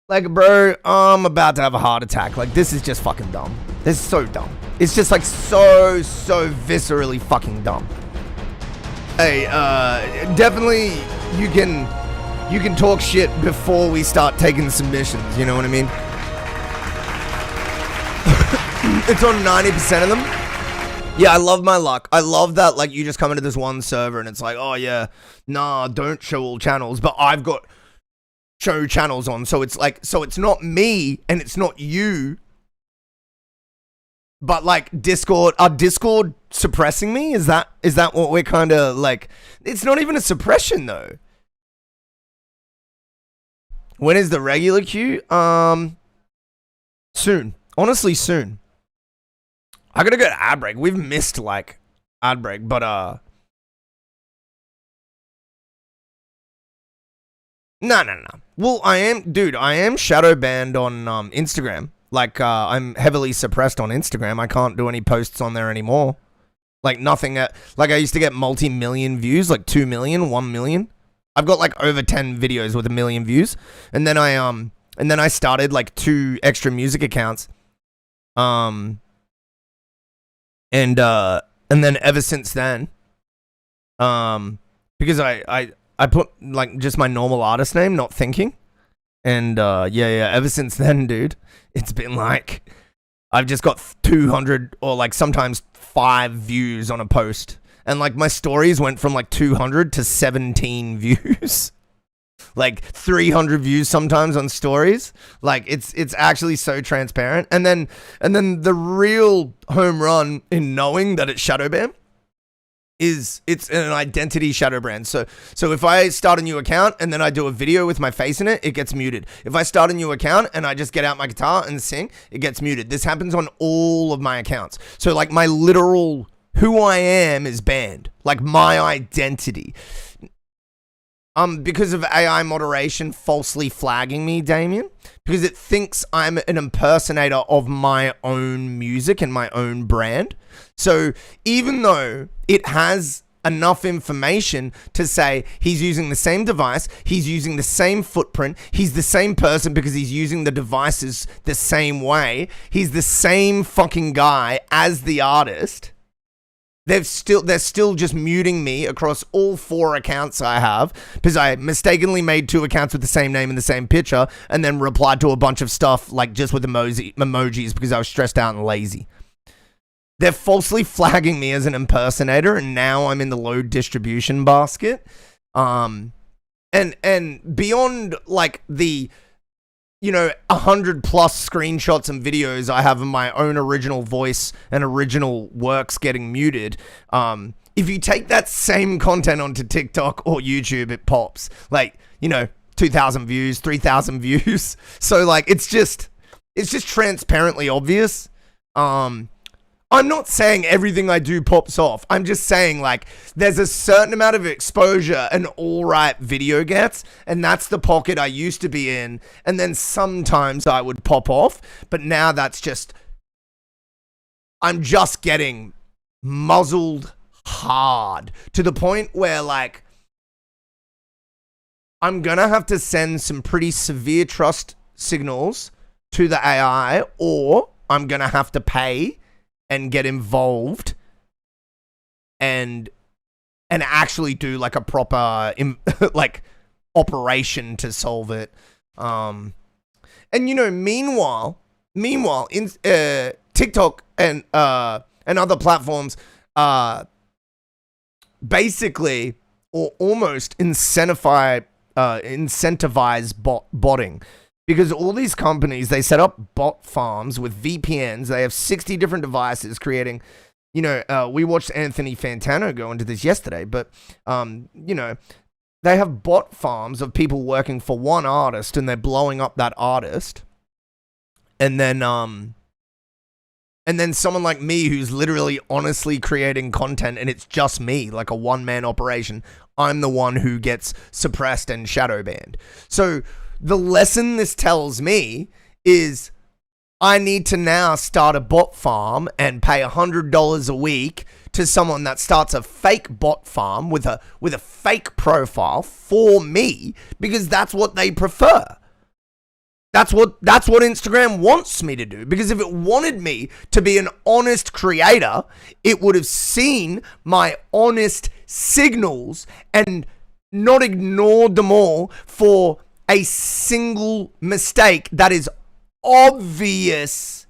Like, bro, I'm about to have a heart attack. Like, this is just fucking dumb. This is so dumb. It's just like so viscerally fucking dumb. Hey, definitely you can talk shit before we start taking submissions, you know what I mean? It's on 90% of them. Yeah, I love my luck. I love that, like, you just come into this one server and it's like, oh yeah, nah, don't show all channels, but I've got show channels on. So it's like, so it's not me and it's not you, but like Discord, are Discord suppressing me? Is that what we're kind of like? It's not even a suppression though. When is the regular queue? Soon. Honestly, soon. I gotta go to ad break. We've missed like ad break, but no. Well, I am shadow banned on Instagram. Like I'm heavily suppressed on Instagram. I can't do any posts on there anymore. Like nothing. Like I used to get multi-million views, like 2 million, 1 million. I've got like over 10 videos with 1 million views, and then I started like 2 extra music accounts, and then ever since then, because I put like just my normal artist name, not thinking, and ever since then, dude, it's been like I've just got 200 or like sometimes 5 views on a post. And like my stories went from like 200 to 17 views. Like 300 views sometimes on stories. Like it's actually so transparent. And then the real home run in knowing that it's shadow banned is it's an identity shadow brand. So if I start a new account and then I do a video with my face in it, it gets muted. If I start a new account and I just get out my guitar and sing, it gets muted. This happens on all of my accounts. So like my literal who I am is banned. Like my identity. Because of AI moderation falsely flagging me, Damien, because it thinks I'm an impersonator of my own music and my own brand. So even though it has enough information to say he's using the same device, he's using the same footprint, he's the same person because he's using the devices the same way, he's the same fucking guy as the artist, they're still just muting me across all 4 accounts I have because I mistakenly made 2 accounts with the same name and the same picture and then replied to a bunch of stuff like just with emojis because I was stressed out and lazy. They're falsely flagging me as an impersonator, and now I'm in the low distribution basket. And beyond like the 100 plus screenshots and videos I have of my own original voice and original works getting muted. If you take that same content onto TikTok or YouTube, it pops like, 2,000 views, 3,000 views. So like, it's just transparently obvious. I'm not saying everything I do pops off. I'm just saying like there's a certain amount of exposure an alright video gets, and that's the pocket I used to be in, and then sometimes I would pop off, but now I'm just getting muzzled hard to the point where like I'm gonna have to send some pretty severe trust signals to the AI, or I'm gonna have to pay and get involved and actually do like a proper like operation to solve it. And meanwhile in TikTok and other platforms basically or almost incentivize botting. Because all these companies, they set up bot farms with VPNs. They have 60 different devices creating, we watched Anthony Fantano go into this yesterday, but, they have bot farms of people working for one artist and they're blowing up that artist. And then someone like me who's literally honestly creating content and it's just me, like a one-man operation, I'm the one who gets suppressed and shadow banned. So the lesson this tells me is I need to now start a bot farm and pay $100 a week to someone that starts a fake bot farm with a fake profile for me, because that's what they prefer. That's what Instagram wants me to do, because if it wanted me to be an honest creator, it would have seen my honest signals and not ignored them all for a single mistake that is obviously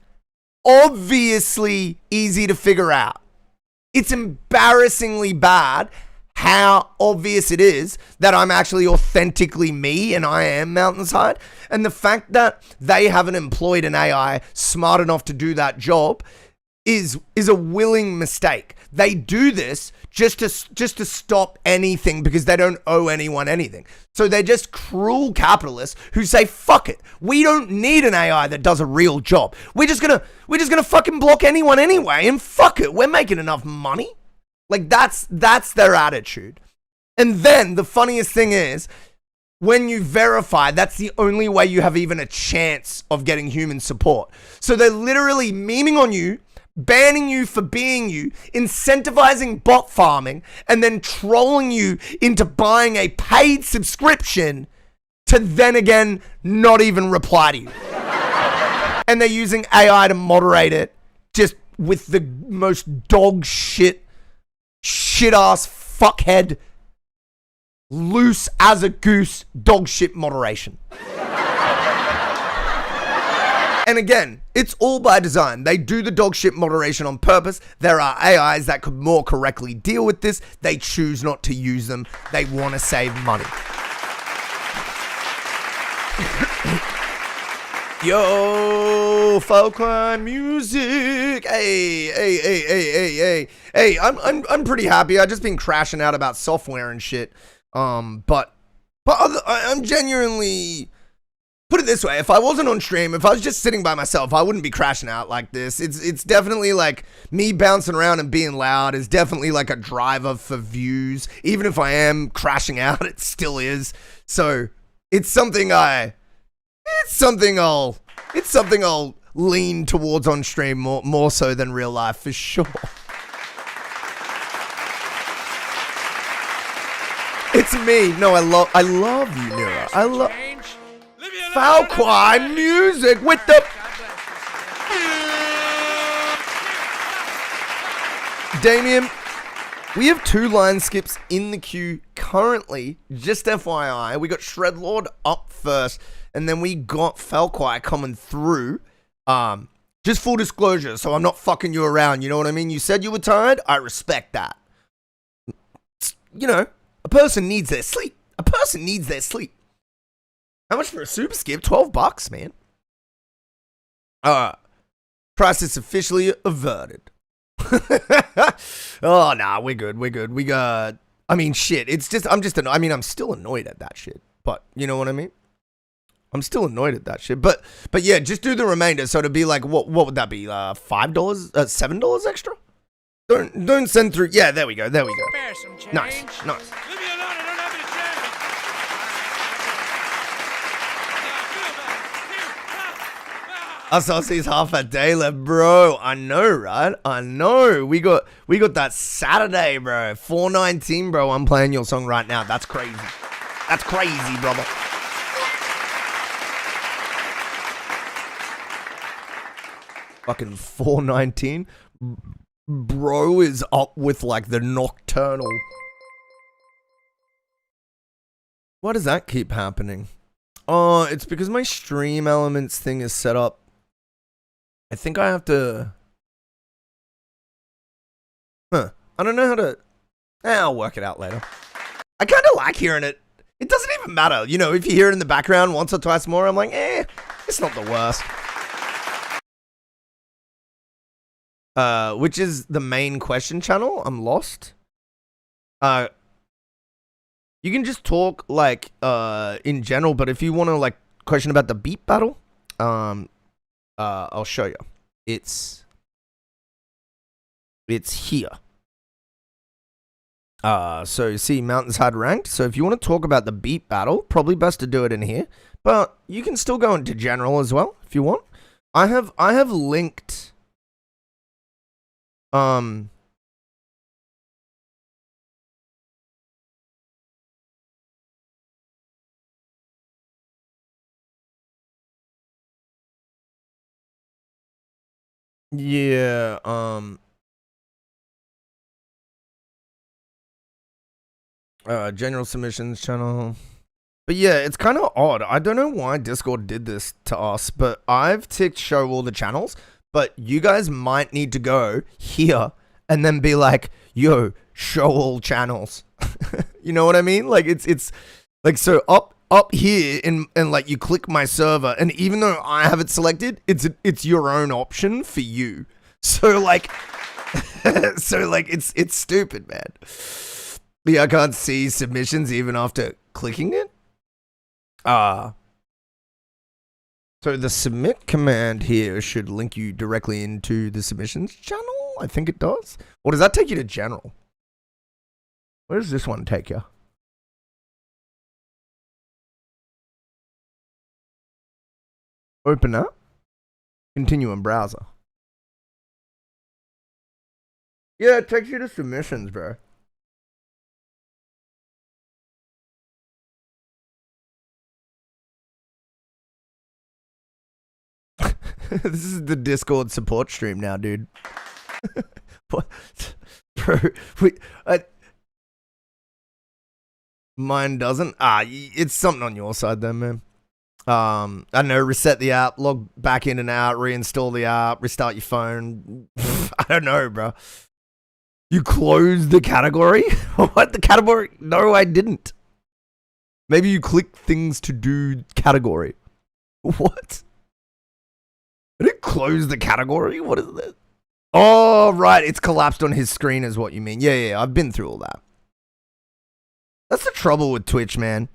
easy to figure out. It's embarrassingly bad how obvious it is that I'm actually authentically me and I am Mountainside. And the fact that they haven't employed an AI smart enough to do that job is a willing mistake. They do this just to stop anything because they don't owe anyone anything. So they're just cruel capitalists who say, fuck it. We don't need an AI that does a real job. We're just gonna fucking block anyone anyway, and fuck it. We're making enough money. Like that's their attitude. And then the funniest thing is, when you verify, that's the only way you have even a chance of getting human support. So they're literally memeing on you, banning you for being you, incentivizing bot farming, and then trolling you into buying a paid subscription to then again not even reply to you. And they're using AI to moderate it just with the most dog shit ass fuckhead, loose as a goose dog shit moderation. And again, it's all by design. They do the dog shit moderation on purpose. There are AIs that could more correctly deal with this. They choose not to use them. They want to save money. Yo, folk crime music. Hey. I'm pretty happy. I've just been crashing out about software and shit. But I'm genuinely, put it this way, if I wasn't on stream, if I was just sitting by myself, I wouldn't be crashing out like this. It's definitely like me bouncing around and being loud is definitely like a driver for views. Even if I am crashing out, it still is. So it's something I'll lean towards on stream more so than real life for sure. It's me. No, I love you, Nira. I love Falquine music with the Damien. We have 2 line skips in the queue currently. Just FYI, we got Shredlord up first, and then we got Falquire coming through. Just full disclosure, so I'm not fucking you around. You know what I mean? You said you were tired. I respect that. You know, a person needs their sleep. How much for a super skip? $12, man. Price is officially averted. Oh, nah, we're good. We got, I mean, shit. It's just, I'm still annoyed at that shit. But, you know what I mean? I'm still annoyed at that shit. But yeah, just do the remainder. So to be like, what would that be? $5? $7 extra? Don't send through. Yeah, there we go. Nice. Us half a day left, bro. I know, right? I know. We got that Saturday, bro. 4:19, bro. I'm playing your song right now. That's crazy. That's crazy, brother. Fucking 4:19. Bro is up with like the nocturnal. Why does that keep happening? Oh, it's because my stream elements thing is set up. I think I have to. I don't know how to. I'll work it out later. I kind of like hearing it. It doesn't even matter. You know, if you hear it in the background once or twice more, I'm like, it's not the worst. Which is the main question channel? I'm lost. You can just talk like in general, but if you want to like question about the beat battle, I'll show you. It's here. So you see Mountainside Ranked. So if you want to talk about the beat battle, probably best to do it in here. But you can still go into general as well if you want. I have linked yeah, general submissions channel. But yeah, it's kind of odd. I don't know why Discord did this to us, but I've ticked show all the channels, but you guys might need to go here and then be like, yo, show all channels. You know what I mean? Like it's like, so up here and like you click my server, and even though I have it selected, it's your own option for you. So like it's stupid, man. Yeah, I can't see submissions even after clicking it. So the submit command here should link you directly into the submissions channel. I think it does. Or does that take you to general? Where does this one take you? Open up. Continue in browser. Yeah, it takes you to submissions, bro. This is the Discord support stream now, dude. What? Bro, mine doesn't? It's something on your side then, man. I don't know, reset the app, log back in and out, reinstall the app, restart your phone. I don't know, bro. You closed the category? What? The category? No, I didn't. Maybe you clicked things to do category. What? I didn't close the category? What is that? Oh, right. It's collapsed on his screen is what you mean. Yeah. I've been through all that. That's the trouble with Twitch, man.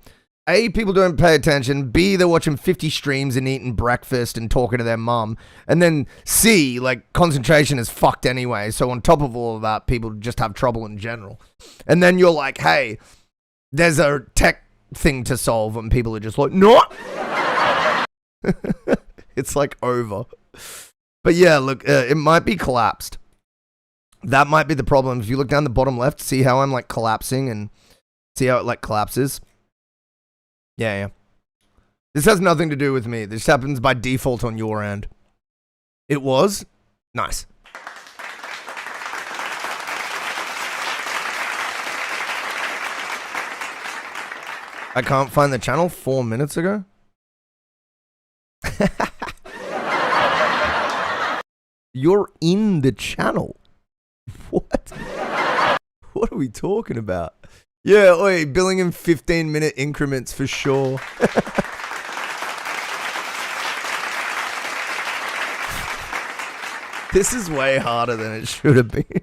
A, people don't pay attention. B, they're watching 50 streams and eating breakfast and talking to their mum. And then C, like, concentration is fucked anyway. So on top of all of that, people just have trouble in general. And then you're like, hey, there's a tech thing to solve. And people are just like, no. It's like over. But yeah, look, it might be collapsed. That might be the problem. If you look down the bottom left, see how I'm like collapsing and see how it like collapses? Yeah. This has nothing to do with me. This happens by default on your end. It was? Nice. I can't find the channel 4 minutes ago. You're in the channel. What? What are we talking about? Yeah, oi, billing in 15-minute increments for sure. This is way harder than it should have been.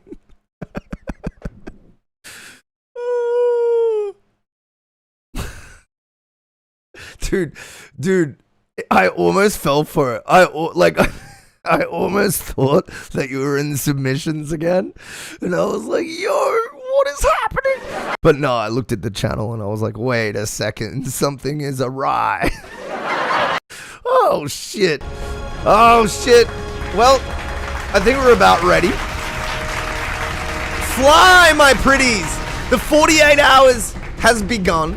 Dude, I almost fell for it. I almost thought that you were in submissions again. And I was like, yo, what is happening? But no, I looked at the channel and I was like, wait a second. Something is awry. Oh, shit. Well, I think we're about ready. Fly, my pretties. The 48 hours has begun.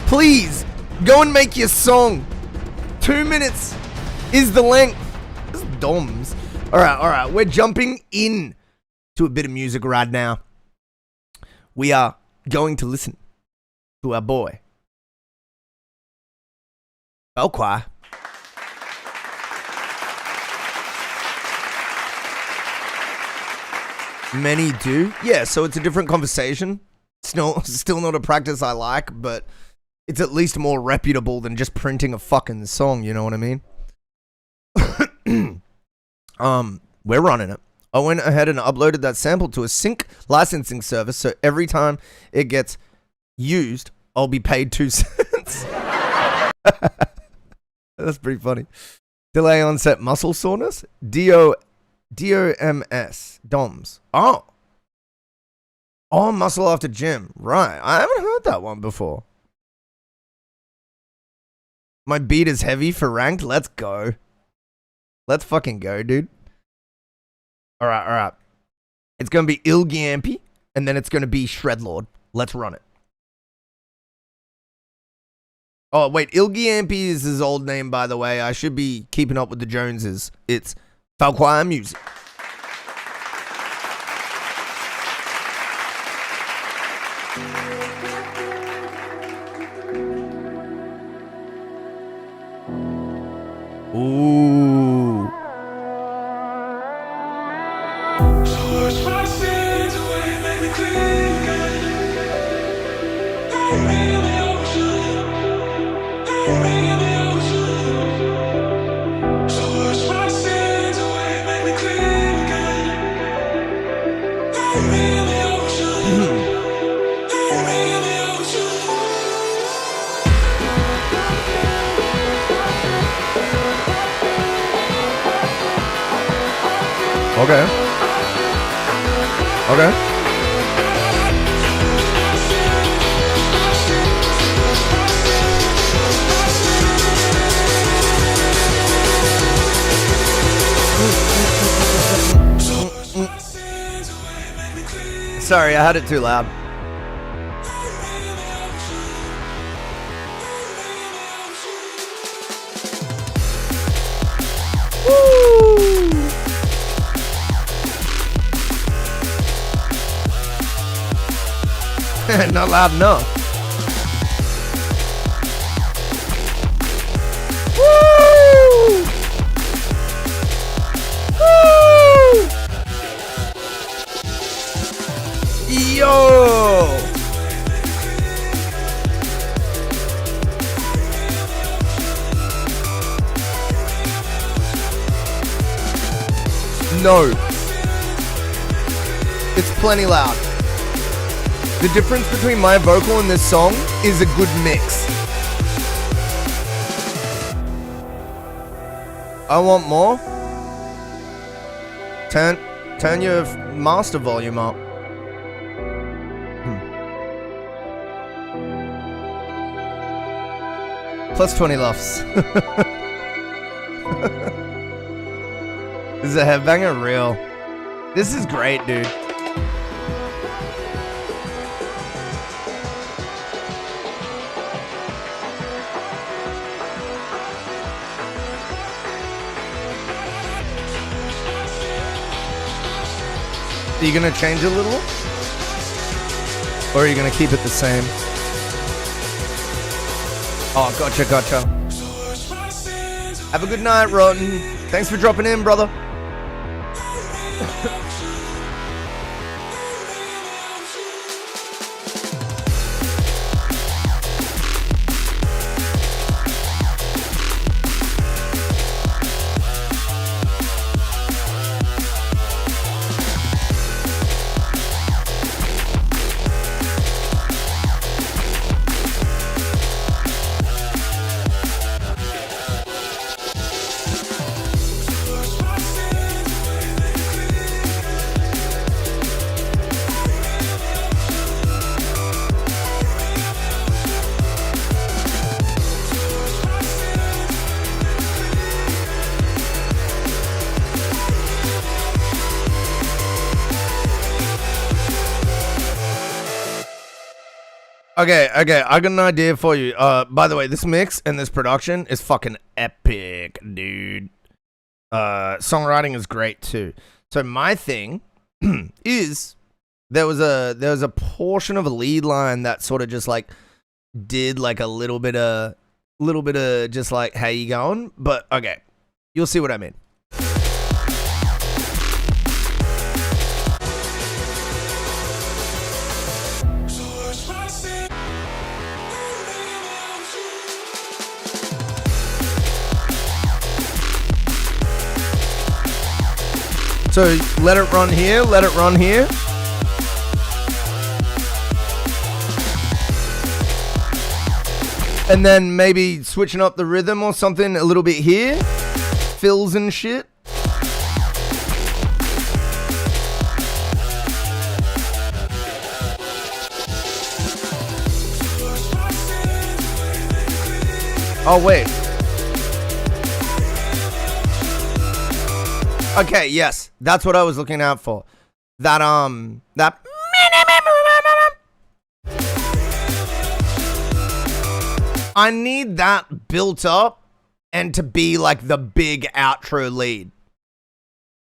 Please, go and make your song. 2 minutes is the length. Doms. All right. We're jumping in to a bit of music right now. We are going to listen to our boy, Belqui. Many do. Yeah, so it's a different conversation. Still not a practice I like, but it's at least more reputable than just printing a fucking song, you know what I mean? We're running it. I went ahead and uploaded that sample to a sync licensing service, so every time it gets used, I'll be paid 2 cents. That's pretty funny. Delay onset muscle soreness? DOMS. DOMS. Oh, muscle after gym. Right. I haven't heard that one before. My beat is heavy for ranked. Let's go. Let's fucking go, dude. All right. It's going to be Il Giampi, and then it's going to be Shredlord. Let's run it. Oh, wait. Il Giampi is his old name, by the way. I should be keeping up with the Joneses. It's Falquire Music. Ooh. Okay. Sorry, I had it too loud. Woo! Not loud enough. Woo! Woo! Yo! No. It's plenty loud. The difference between my vocal and this song is a good mix. I want more. Turn your master volume up. Plus 20 laughs. This is a headbanger real. This is great, dude. Are you gonna change a little? Or are you gonna keep it the same? Oh, gotcha. Have a good night, Rotten. Thanks for dropping in, brother. Okay, I got an idea for you. By the way, this mix and this production is fucking epic, dude. Songwriting is great too. So my thing is there was a portion of a lead line that sort of just like did like a little bit of just like how you going, but okay, you'll see what I mean. So let it run here, let it run here. And then maybe switching up the rhythm or something a little bit here. Fills and shit. Oh, wait. Okay, yes, that's what I was looking out for. That I need that built up and to be like the big outro lead.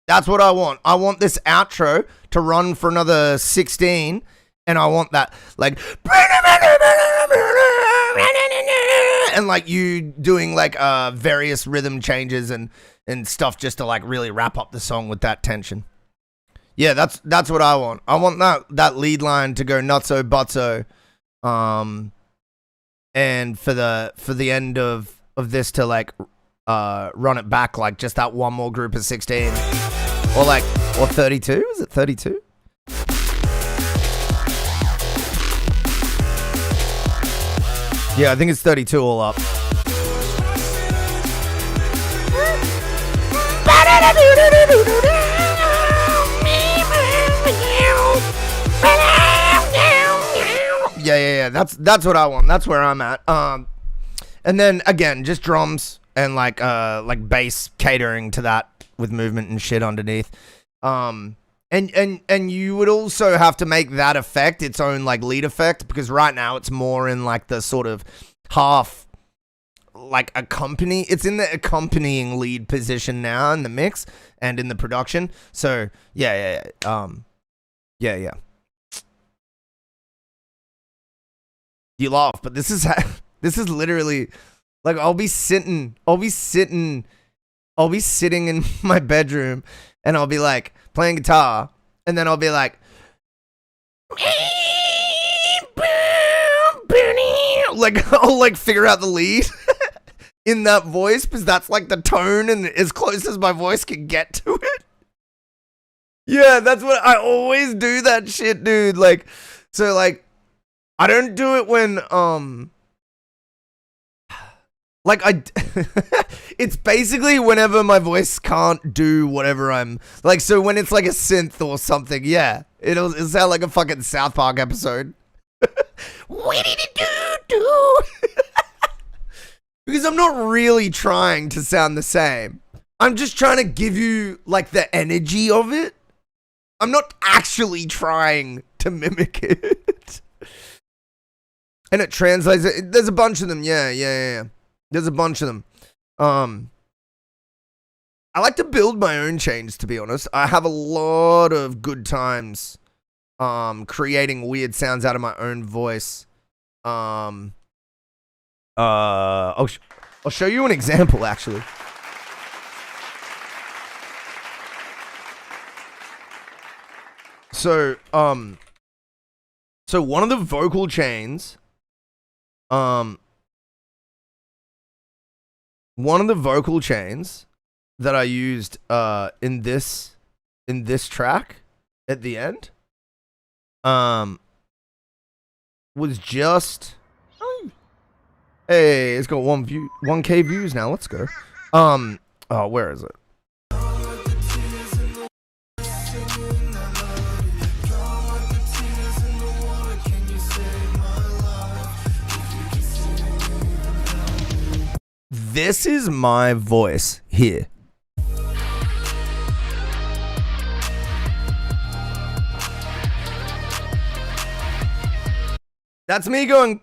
That's what I want. I want this outro to run for another 16, and I want that like and like you doing like various rhythm changes and stuff just to like really wrap up the song with that tension. Yeah, that's what I want. I want that lead line to go nutso butso, and for the end of this to like run it back like just that one more group of 16 or 32. Is it 32? Yeah, I think it's 32 all up. Yeah. That's what I want. That's where I'm at. And then again, just drums and like bass catering to that with movement and shit underneath. And you would also have to make that effect its own like lead effect, because right now it's more in like the sort of half like it's in the accompanying lead position now in the mix and in the production. So yeah. You laugh, but this is literally like I'll be sitting in my bedroom and I'll be like playing guitar, and then I'll be like, I'll like figure out the lead in that voice, because that's like the tone and as close as my voice can get to it. Yeah, that's what I always do, that shit, dude. Like, so like, I don't do it when, like it's basically whenever my voice can't do whatever I'm like. So when it's like a synth or something, yeah, it'll sound like a fucking South Park episode. What did it do? Because I'm not really trying to sound the same. I'm just trying to give you like the energy of it. I'm not actually trying to mimic it. And it translates. There's a bunch of them. Yeah. There's a bunch of them. I like to build my own chains, to be honest. I have a lot of good times creating weird sounds out of my own voice. I'll show you an example, actually. So one of the vocal chains, that I used in this track at the end was just, hey, it's got 1K views now. Let's go. Where is it? This is my voice here. That's me going.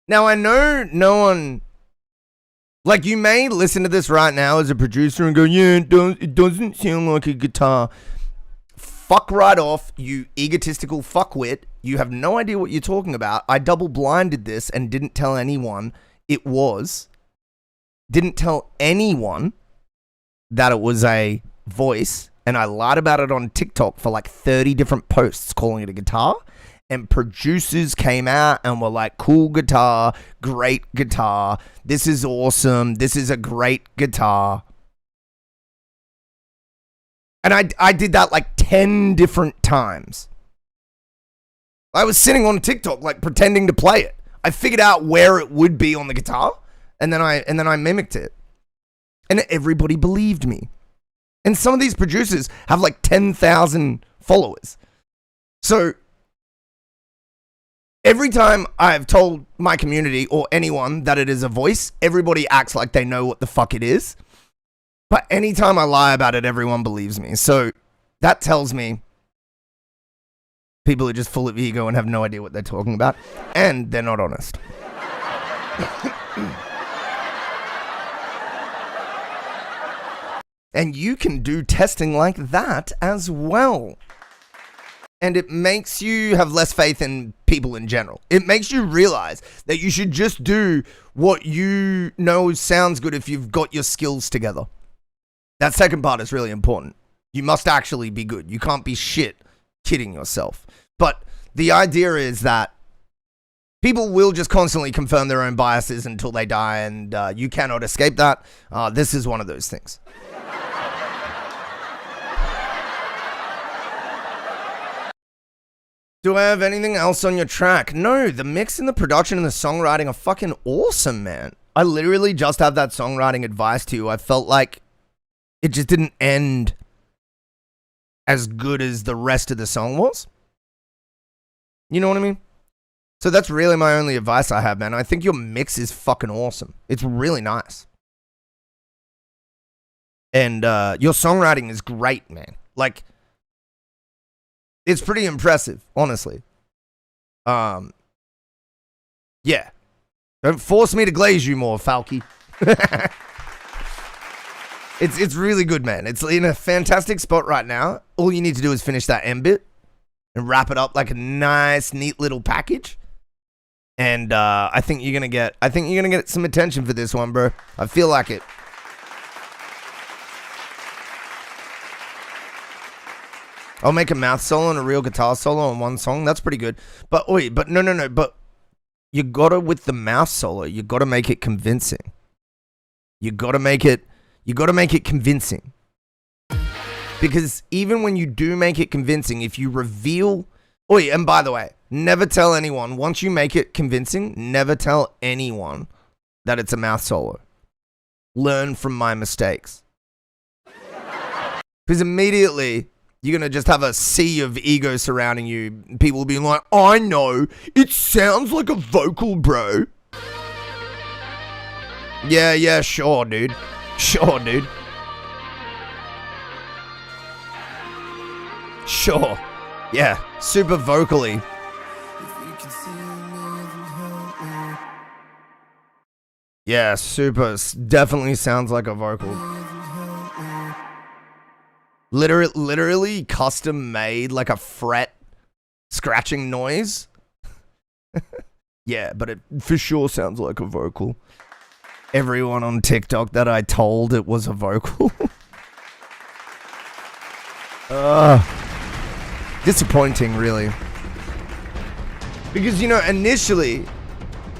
Now I know no one, like, you may listen to this right now as a producer and go, yeah, it doesn't sound like a guitar. Fuck right off, you egotistical fuckwit. You have no idea what you're talking about. I double blinded this and didn't tell anyone didn't tell anyone that it was a voice, and I lied about it on TikTok for like 30 different posts calling it a guitar, and producers came out and were like, cool guitar, great guitar, this is awesome, this is a great guitar. And I did that like 10 different times. I was sitting on TikTok like pretending to play it. I figured out where it would be on the guitar, and then I mimicked it. And everybody believed me. And some of these producers have like 10,000 followers. So every time I've told my community or anyone that it is a voice, everybody acts like they know what the fuck it is. But anytime I lie about it, everyone believes me. So that tells me people are just full of ego and have no idea what they're talking about. And they're not honest. And you can do testing like that as well. And it makes you have less faith in people in general. It makes you realize that you should just do what you know sounds good if you've got your skills together. That second part is really important. You must actually be good. You can't be shit kidding yourself. But the idea is that people will just constantly confirm their own biases until they die, and you cannot escape that. This is one of those things. Do I have anything else on your track? No, the mix and the production and the songwriting are fucking awesome, man. I literally just have that songwriting advice to you. I felt like it just didn't end as good as the rest of the song was. You know what I mean? So that's really my only advice I have, man. I think your mix is fucking awesome. It's really nice. And your songwriting is great, man. Like, it's pretty impressive, honestly. Yeah. Don't force me to glaze you more, Falky. It's really good, man. It's in a fantastic spot right now. All you need to do is finish that end bit and wrap it up like a nice, neat little package. And I think you're gonna get some attention for this one, bro. I feel like it. I'll make a mouth solo and a real guitar solo on one song. That's pretty good. But no. But you gotta, with the mouth solo, you gotta make it convincing. You gotta make it convincing. Because even when you do make it convincing, if you reveal... Oh, yeah, and by the way, never tell anyone, once you make it convincing, never tell anyone that it's a mouth solo. Learn from my mistakes. Because immediately, you're going to just have a sea of ego surrounding you. People will be like, I know, it sounds like a vocal, bro. Yeah, sure, dude. Sure, dude. Sure. Yeah, super vocally. Yeah, super. Definitely sounds like a vocal. Literally custom made, like a fret scratching noise. Yeah, but it for sure sounds like a vocal. Everyone on TikTok that I told it was a vocal. Disappointing, really. Because, you know, initially,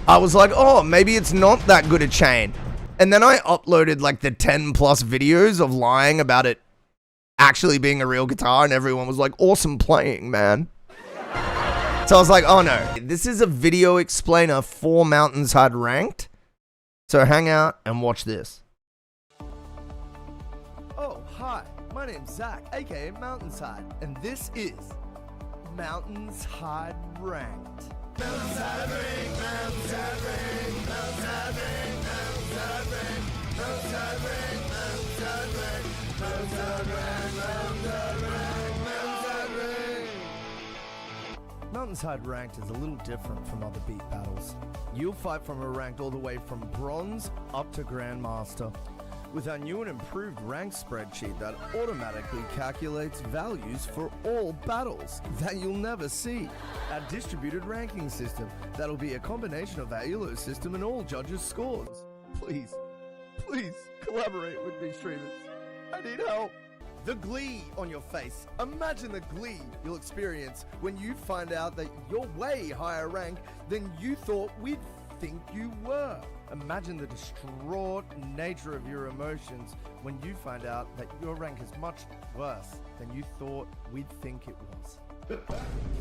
I was like, oh, maybe it's not that good a chain. And then I uploaded, like, the 10 plus videos of lying about it actually being a real guitar, and everyone was like, awesome playing, man. So I was like, oh no. This is a video explainer for Mountainside Ranked. So hang out and watch this. Oh, hi. My name's Zach, aka Mountainside, and this is Mountainside Ranked. Mountainside Ranked, Mountainside Ranked, Mountainside Ranked, Mountainside Ranked, Mountainside Ranked, Mountainside Ranked, Mountainside Ranked, Mountainside Ranked, Mountainside Ranked. Mountainside Ranked is a little different from other beat battles. You'll fight from a ranked all the way from bronze up to Grandmaster. With our new and improved rank spreadsheet that automatically calculates values for all battles that you'll never see. Our distributed ranking system that'll be a combination of our ELO system and all judges' scores. Please collaborate with me, streamers. I need help. The glee on your face. Imagine the glee you'll experience when you find out that you're way higher rank than you thought we'd think you were. Imagine the distraught nature of your emotions when you find out that your rank is much worse than you thought we'd think it was.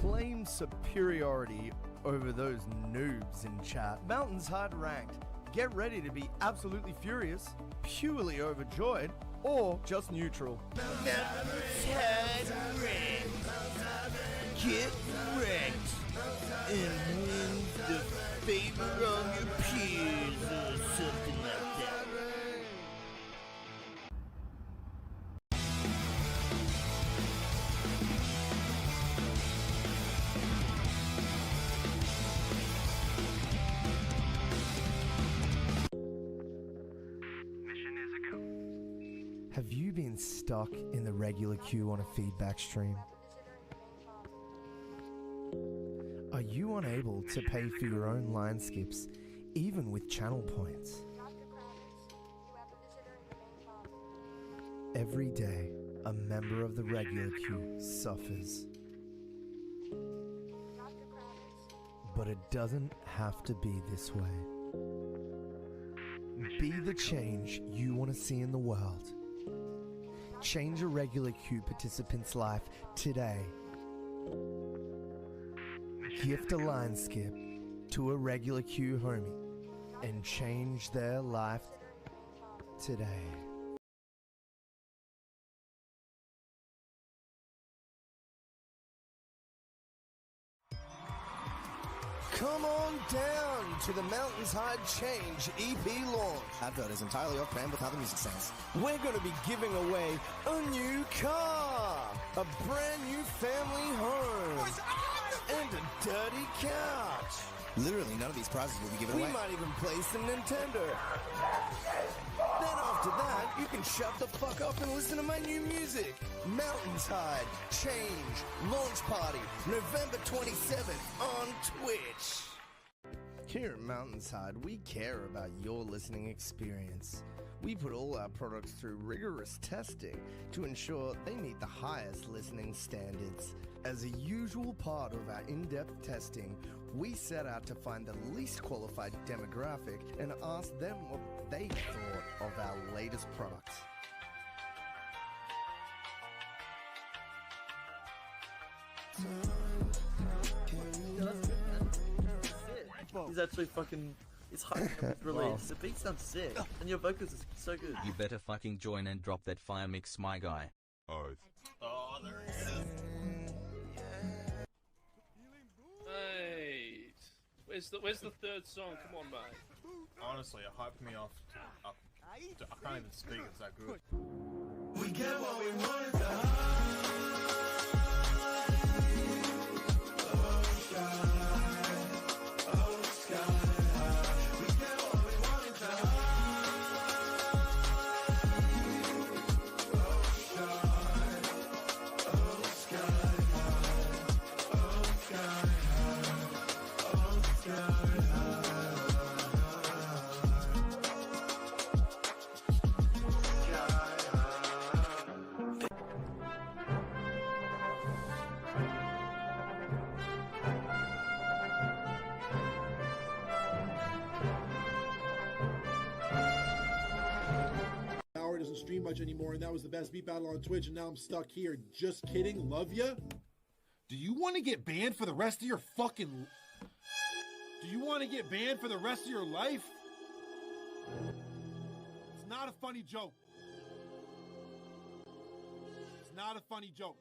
Claim superiority over those noobs in chat. Mountainside Ranked. Get ready to be absolutely furious, purely overjoyed, or just neutral. Mountainside Ranked. Get wrecked and win the favor of your peers or something like that. Have you been stuck in the regular queue on a feedback stream? Are you unable to pay for your own line skips, even with channel points? Every day, a member of the regular queue suffers. But it doesn't have to be this way. Be the change you want to see in the world. Change a regular queue participant's life today. Gift a line skip to a regular queue homie and change their life today. Come on down to the Mountainside Change EP launch. Advert is entirely off-brand with other music sounds. We're going to be giving away a new car, a brand new family home, and a dirty couch. Literally, none of these prizes will be given We away. might even play some Nintendo. Then after that, you can shut the fuck up and listen to my new music. Mountainside Change Launch Party, November 27th on Twitch. Here at Mountainside, we care about your listening experience. We put all our products through rigorous testing to ensure they meet the highest listening standards. As a usual part of our in-depth testing, we set out to find the least qualified demographic and ask them what they thought of our latest products. He's actually fucking. It's hyping up his release. The beat sounds sick, and your vocals are so good. You better fucking join and drop that fire mix, my guy. Oath. Oh, there he is. Hey, where's the third song? Come on, mate. Honestly, it hyped me off. I can't even speak. It's that good. We get what we wanted to hide. Oh, sky. Oh, sky. We get what we wanted to hide. Oh, sky. Oh, sky. Oh, sky. Oh, sky. Doesn't stream much anymore, and that was the best beat battle on Twitch, and now I'm stuck here. Just kidding. Love ya. Do you want to get banned for the rest of your fucking... Do you want to get banned for the rest of your life? It's not a funny joke. It's not a funny joke.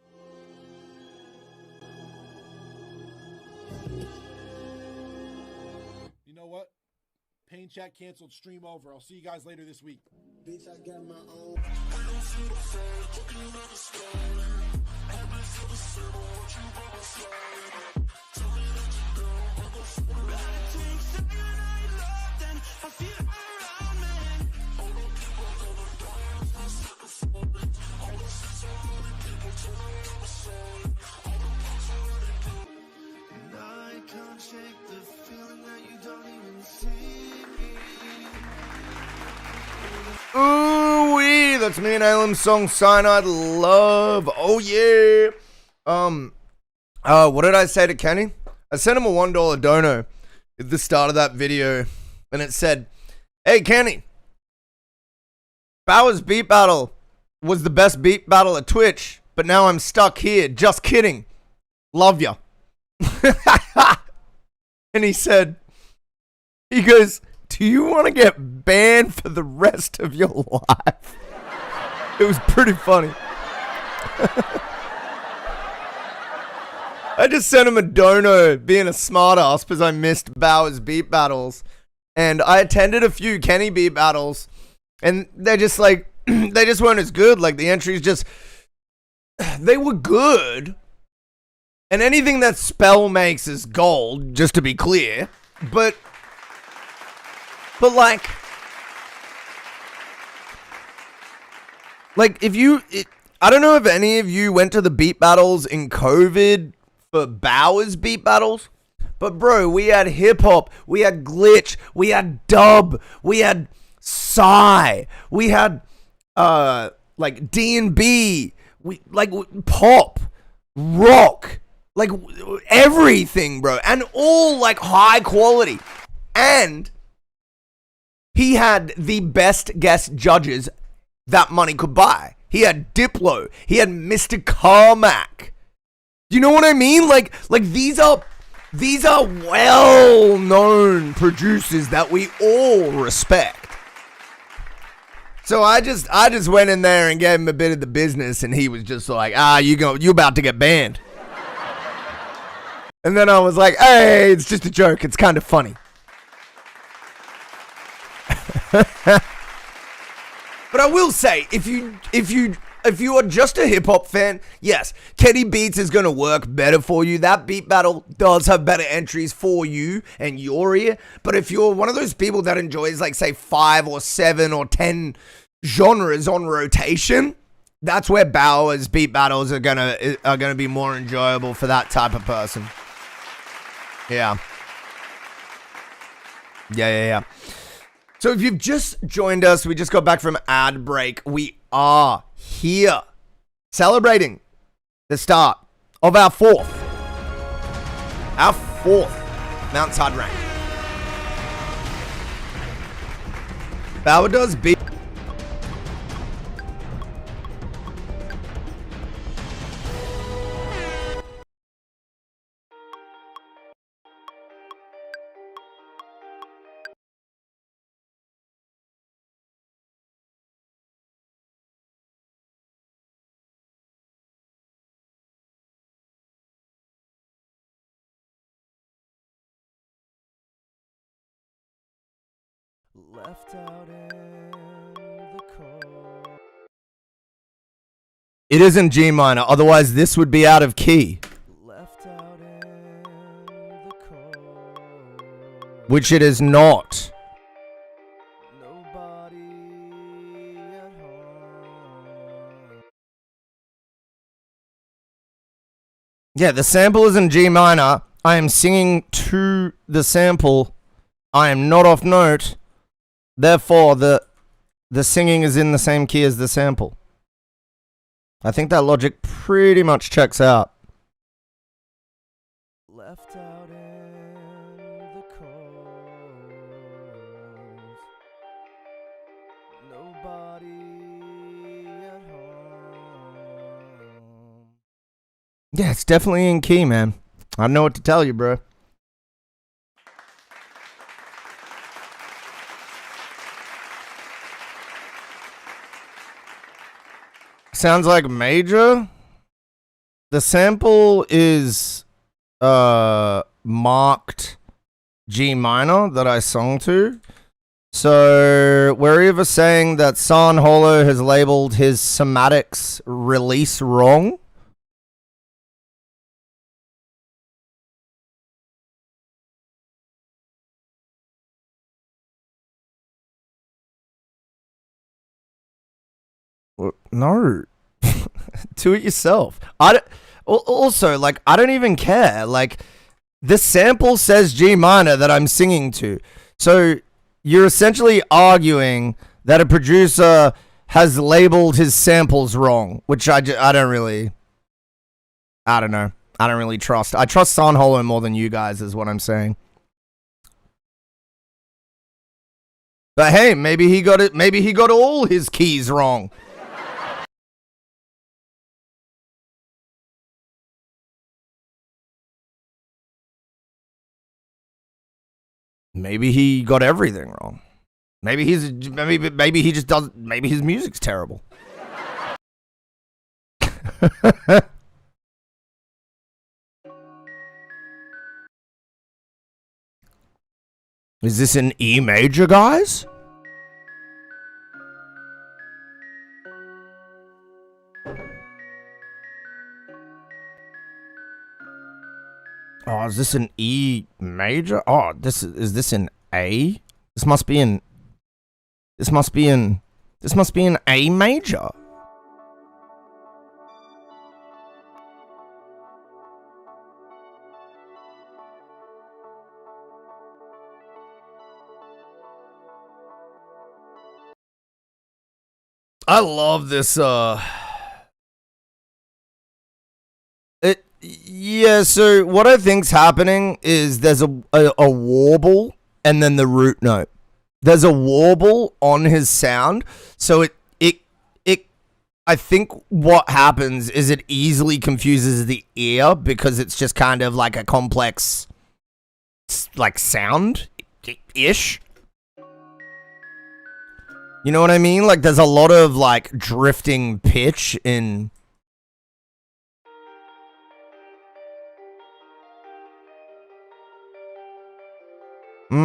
You know what? Pain chat canceled, stream over. I'll see you guys later this week. Bitch, I got my own. I can't shake the feeling that you don't even see me. Ooh-wee, that's me and Alem's song Cyanide Love. Oh yeah. What did I say to Kenny? I sent him a $1 dono at the start of that video, and it said, "Hey Kenny, Bauer's beat battle was the best beat battle at Twitch, but now I'm stuck here. Just kidding. Love ya." And he goes, "Do you want to get banned for the rest of your life?" It was pretty funny. I just sent him a dono being a smartass because I missed Bauer's beat battles. And I attended a few Kenny beat battles, and they're just like, they just weren't as good. Like the entries just, they were good. And anything that Spell makes is gold, just to be clear. But like if you, I don't know if any of you went to the beat battles in COVID for Bauer's beat battles, but bro, we had hip hop, we had glitch, we had dub, we had Psy, we had like D&B, we like pop, rock, like everything, bro, and all like high quality. And he had the best guest judges that money could buy. He had Diplo. He had Mr. Carmack. Do you know what I mean? Like these are well-known producers that we all respect. So I just went in there and gave him a bit of the business, and he was just like, you about to get banned. And then I was like, hey, it's just a joke. It's kind of funny. But I will say, if you are just a hip hop fan, yes, Kenny Beats is going to work better for you. That beat battle does have better entries for you and your ear. But if you're one of those people that enjoys, like, say, 5 or 7 or 10 genres on rotation, that's where Bauer's beat battles are gonna be more enjoyable for that type of person. Yeah. Yeah. So if you've just joined us, we just got back from ad break. We are here celebrating the start of our fourth Mountainside Rank. Bauer does beat. Left out in the cold. It isn't G minor, otherwise this would be out of key. Left out in the cold. Which it is not. Nobody at home. Yeah, the sample is in G minor. I am singing to the sample. I am not off note. Therefore, the singing is in the same key as the sample. I think that logic pretty much checks out. Left out in the cold. Nobody at home. Yeah, it's definitely in key, man. I don't know what to tell you, bro. Sounds like major. The sample is marked G minor that I sung to. So we're either saying that San Holo has labeled his somatics release wrong. No. Do it yourself. Also, like, I don't even care. Like, the sample says G minor that I'm singing to. So you're essentially arguing that a producer has labeled his samples wrong, which I don't really, I don't know. I don't really trust. I trust San Holo more than you guys is what I'm saying. But hey, maybe he got it. Maybe he got all his keys wrong. Maybe he got everything wrong. Maybe he just doesn't. Maybe his music's terrible. Is this an E major, guys? Oh, is this an E major? Oh, is this an A? This must be an A major. I love this yeah, so what I think's happening is there's a warble and then the root note. There's a warble on his sound, so it I think what happens is it easily confuses the ear because it's just kind of like a complex like sound-ish. You know what I mean? Like there's a lot of like drifting pitch in It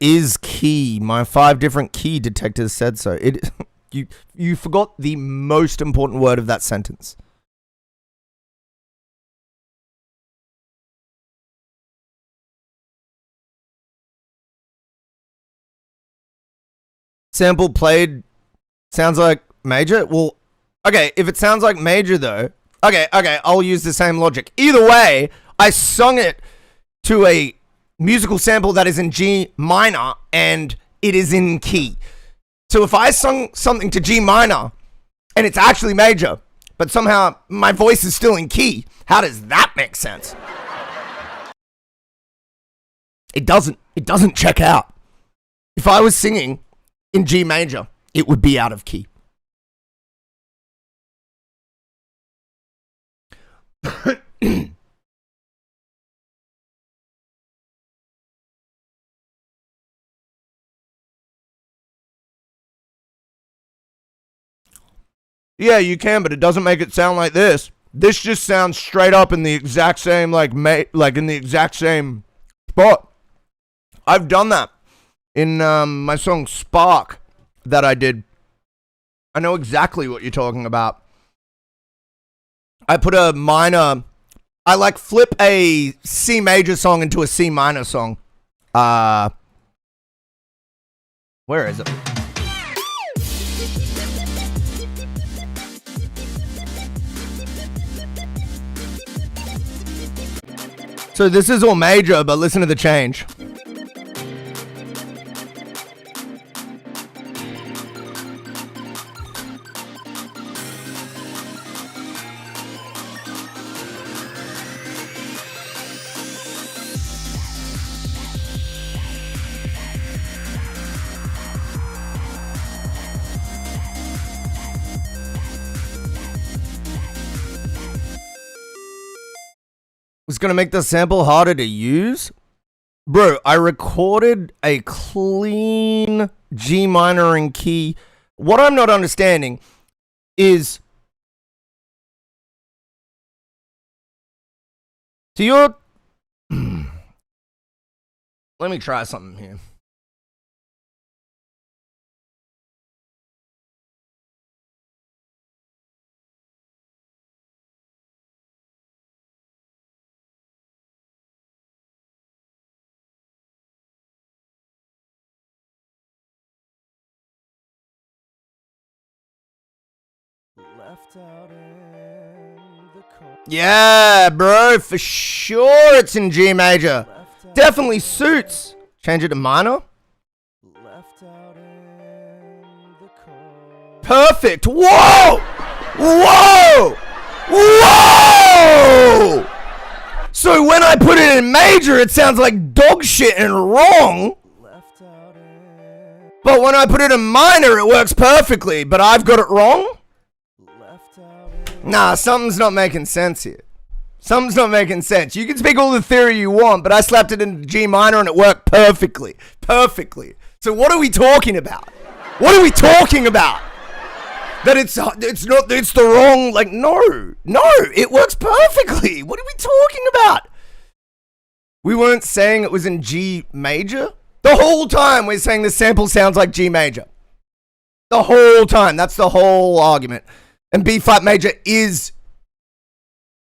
is key. My 5 different key detectors said so. It you forgot the most important word of that sentence. Sample played sounds like major? Well, okay, if it sounds like major though, okay, I'll use the same logic. Either way, I sung it to a musical sample that is in G minor and it is in key. So if I sung something to G minor and it's actually major, but somehow my voice is still in key, how does that make sense? It doesn't check out. If I was singing in G major, it would be out of key. Yeah, you can, but it doesn't make it sound like this. This just sounds straight up in the exact same, like in the exact same spot. I've done that in my song Spark that I did. I know exactly what you're talking about. I put a minor, I like flip a C major song into a C minor song. Where is it? So this is all major, but listen to the change. Was gonna make the sample harder to use? Bro, I recorded a clean G minor and key. What I'm not understanding is, to your let me try something here. Yeah, bro, for sure it's in G major. Definitely suits. Change it to minor. Perfect. Whoa! Whoa! Whoa! So when I put it in major, it sounds like dog shit and wrong. But when I put it in minor, it works perfectly. But I've got it wrong? Nah, something's not making sense here. Something's not making sense. You can speak all the theory you want, but I slapped it into G minor and it worked perfectly. Perfectly. So what are we talking about? What are we talking about? That it's the wrong, like, no, it works perfectly. What are we talking about? We weren't saying it was in G major? The whole time we're saying the sample sounds like G major. The whole time. That's the whole argument. And B flat major is...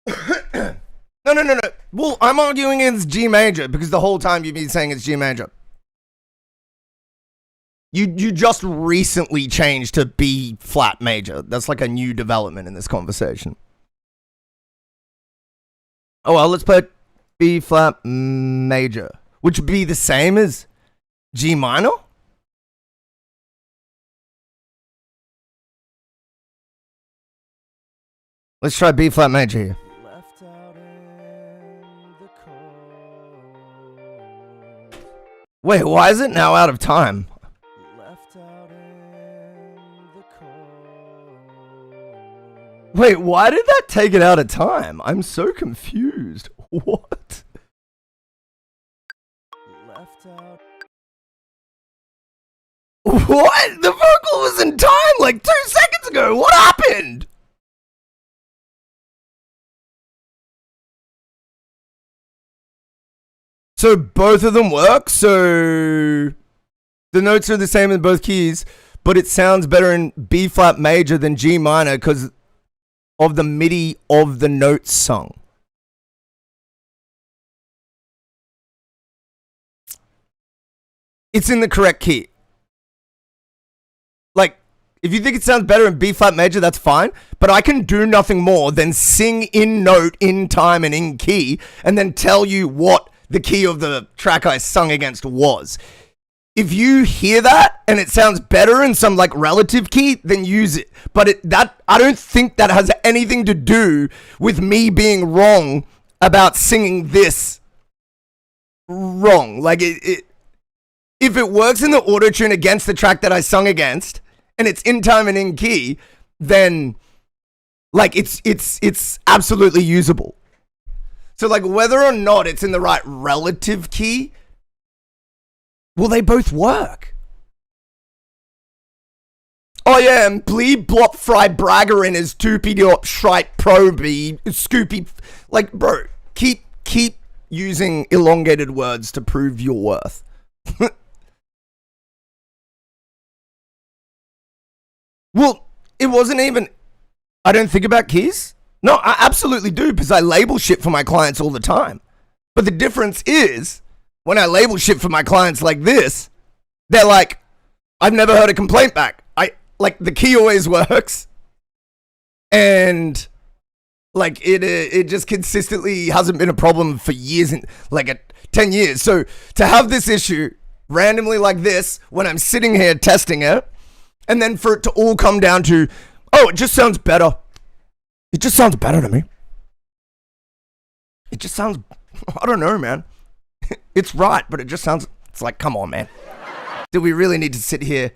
No. Well, I'm arguing it's G major because the whole time you've been saying it's G major. You just recently changed to B flat major. That's like a new development in this conversation. Oh, well, let's play B flat major, which would be the same as G minor. Let's try B flat major here. Wait, why is it now out of time? Wait, why did that take it out of time? I'm so confused. What? What? The vocal was in time like 2 seconds ago. What happened? So both of them work. So the notes are the same in both keys, but it sounds better in B flat major than G minor because of the MIDI of the notes sung. It's in the correct key. Like, if you think it sounds better in B flat major, that's fine. But I can do nothing more than sing in note, in time, and in key, and then tell you what the key of the track I sung against was. If you hear that and it sounds better in some like relative key, then use it. But I don't think that has anything to do with me being wrong about singing this wrong. Like if it works in the auto-tune against the track that I sung against and it's in time and in key, then like it's absolutely usable. So like whether or not it's in the right relative key, well, they both work. Oh yeah, and bleed blop fry bragger in his toopy dop shrite proby scoopy. Like, bro, keep using elongated words to prove your worth. Well, it wasn't even. I don't think about keys. No, I absolutely do because I label shit for my clients all the time. But the difference is, when I label shit for my clients like this, they're like, I've never heard a complaint back. The key always works. And like it just consistently hasn't been a problem for years, 10 years. So to have this issue randomly like this, when I'm sitting here testing it, and then for it to all come down to, oh, it just sounds better. It just sounds better to me. It just sounds, I don't know, man. It's right, but it just sounds, it's like, come on, man. Do we really need to sit here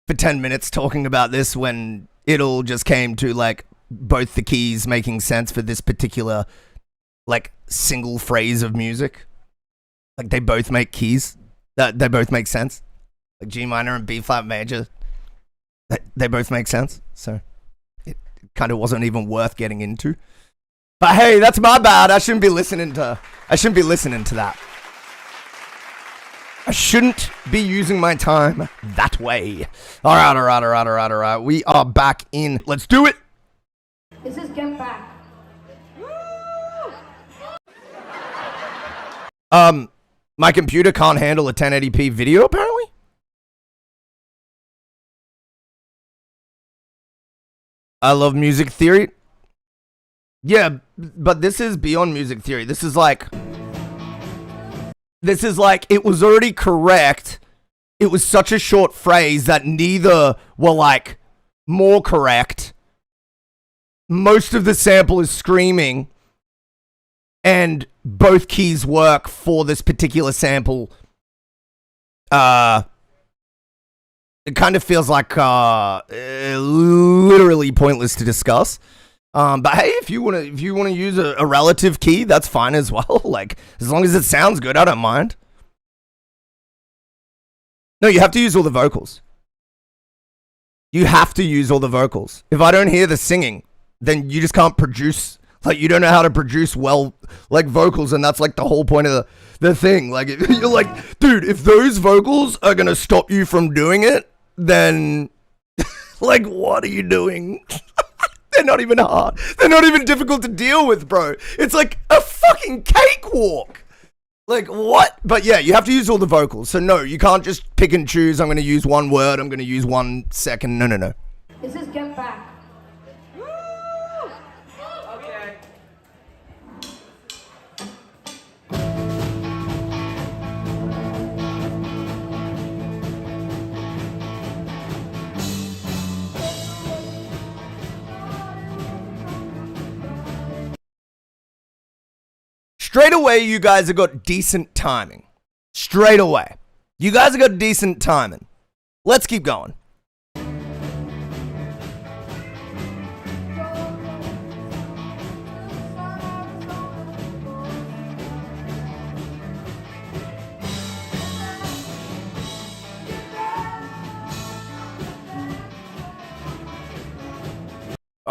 for 10 minutes talking about this when it all just came to, like, both the keys making sense for this particular, like, single phrase of music? Like, they both make keys. They both make sense. Like, G minor and B flat major. They both make sense. So it kind of wasn't even worth getting into. But hey, that's my bad. I shouldn't be listening to that. I shouldn't be using my time that way. All right. We are back in. Let's do it. This is Get Back. My computer can't handle a 1080p video, apparently. I love music theory. Yeah, but this is beyond music theory. This is like it was already correct. It was such a short phrase that neither were like more correct. Most of the sample is screaming, and both keys work for this particular sample. It kind of feels like literally pointless to discuss. But hey, if you want to use a relative key, that's fine as well. Like, as long as it sounds good, I don't mind. No, you have to use all the vocals. You have to use all the vocals. If I don't hear the singing, then you just can't produce. Like, you don't know how to produce well, like, vocals, and that's like the whole point of the thing. Like, you're like, dude, if those vocals are gonna stop you from doing it, then like, what are you doing? They're not even hard. They're not even difficult to deal with, bro. It's like a fucking cakewalk. Like, what? But yeah, you have to use all the vocals. So no, you can't just pick and choose. I'm going to use one word. I'm going to use 1 second. No. This is Get Back. Okay. Straight away, you guys have got decent timing. Straight away. You guys have got decent timing. Let's keep going.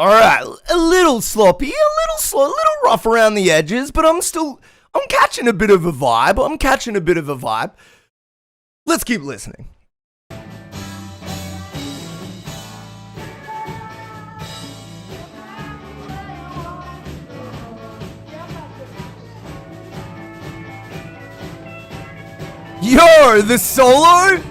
All right, a little sloppy, a little rough around the edges, but I'm catching a bit of a vibe. Let's keep listening. Yo, the solo?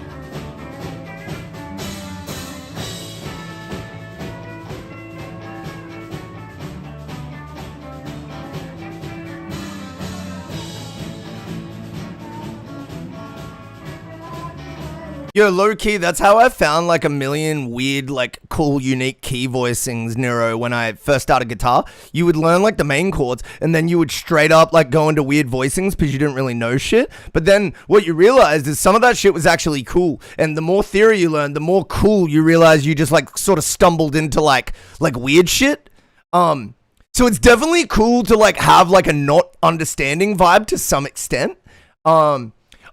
Yo, low key, that's how I found like a million weird, like cool, unique key voicings, Nero, when I first started guitar. You would learn like the main chords and then you would straight up like go into weird voicings because you didn't really know shit. But then what you realized is some of that shit was actually cool. And the more theory you learn, the more cool you realize you just like sort of stumbled into like weird shit. So it's definitely cool to like have like a not understanding vibe to some extent.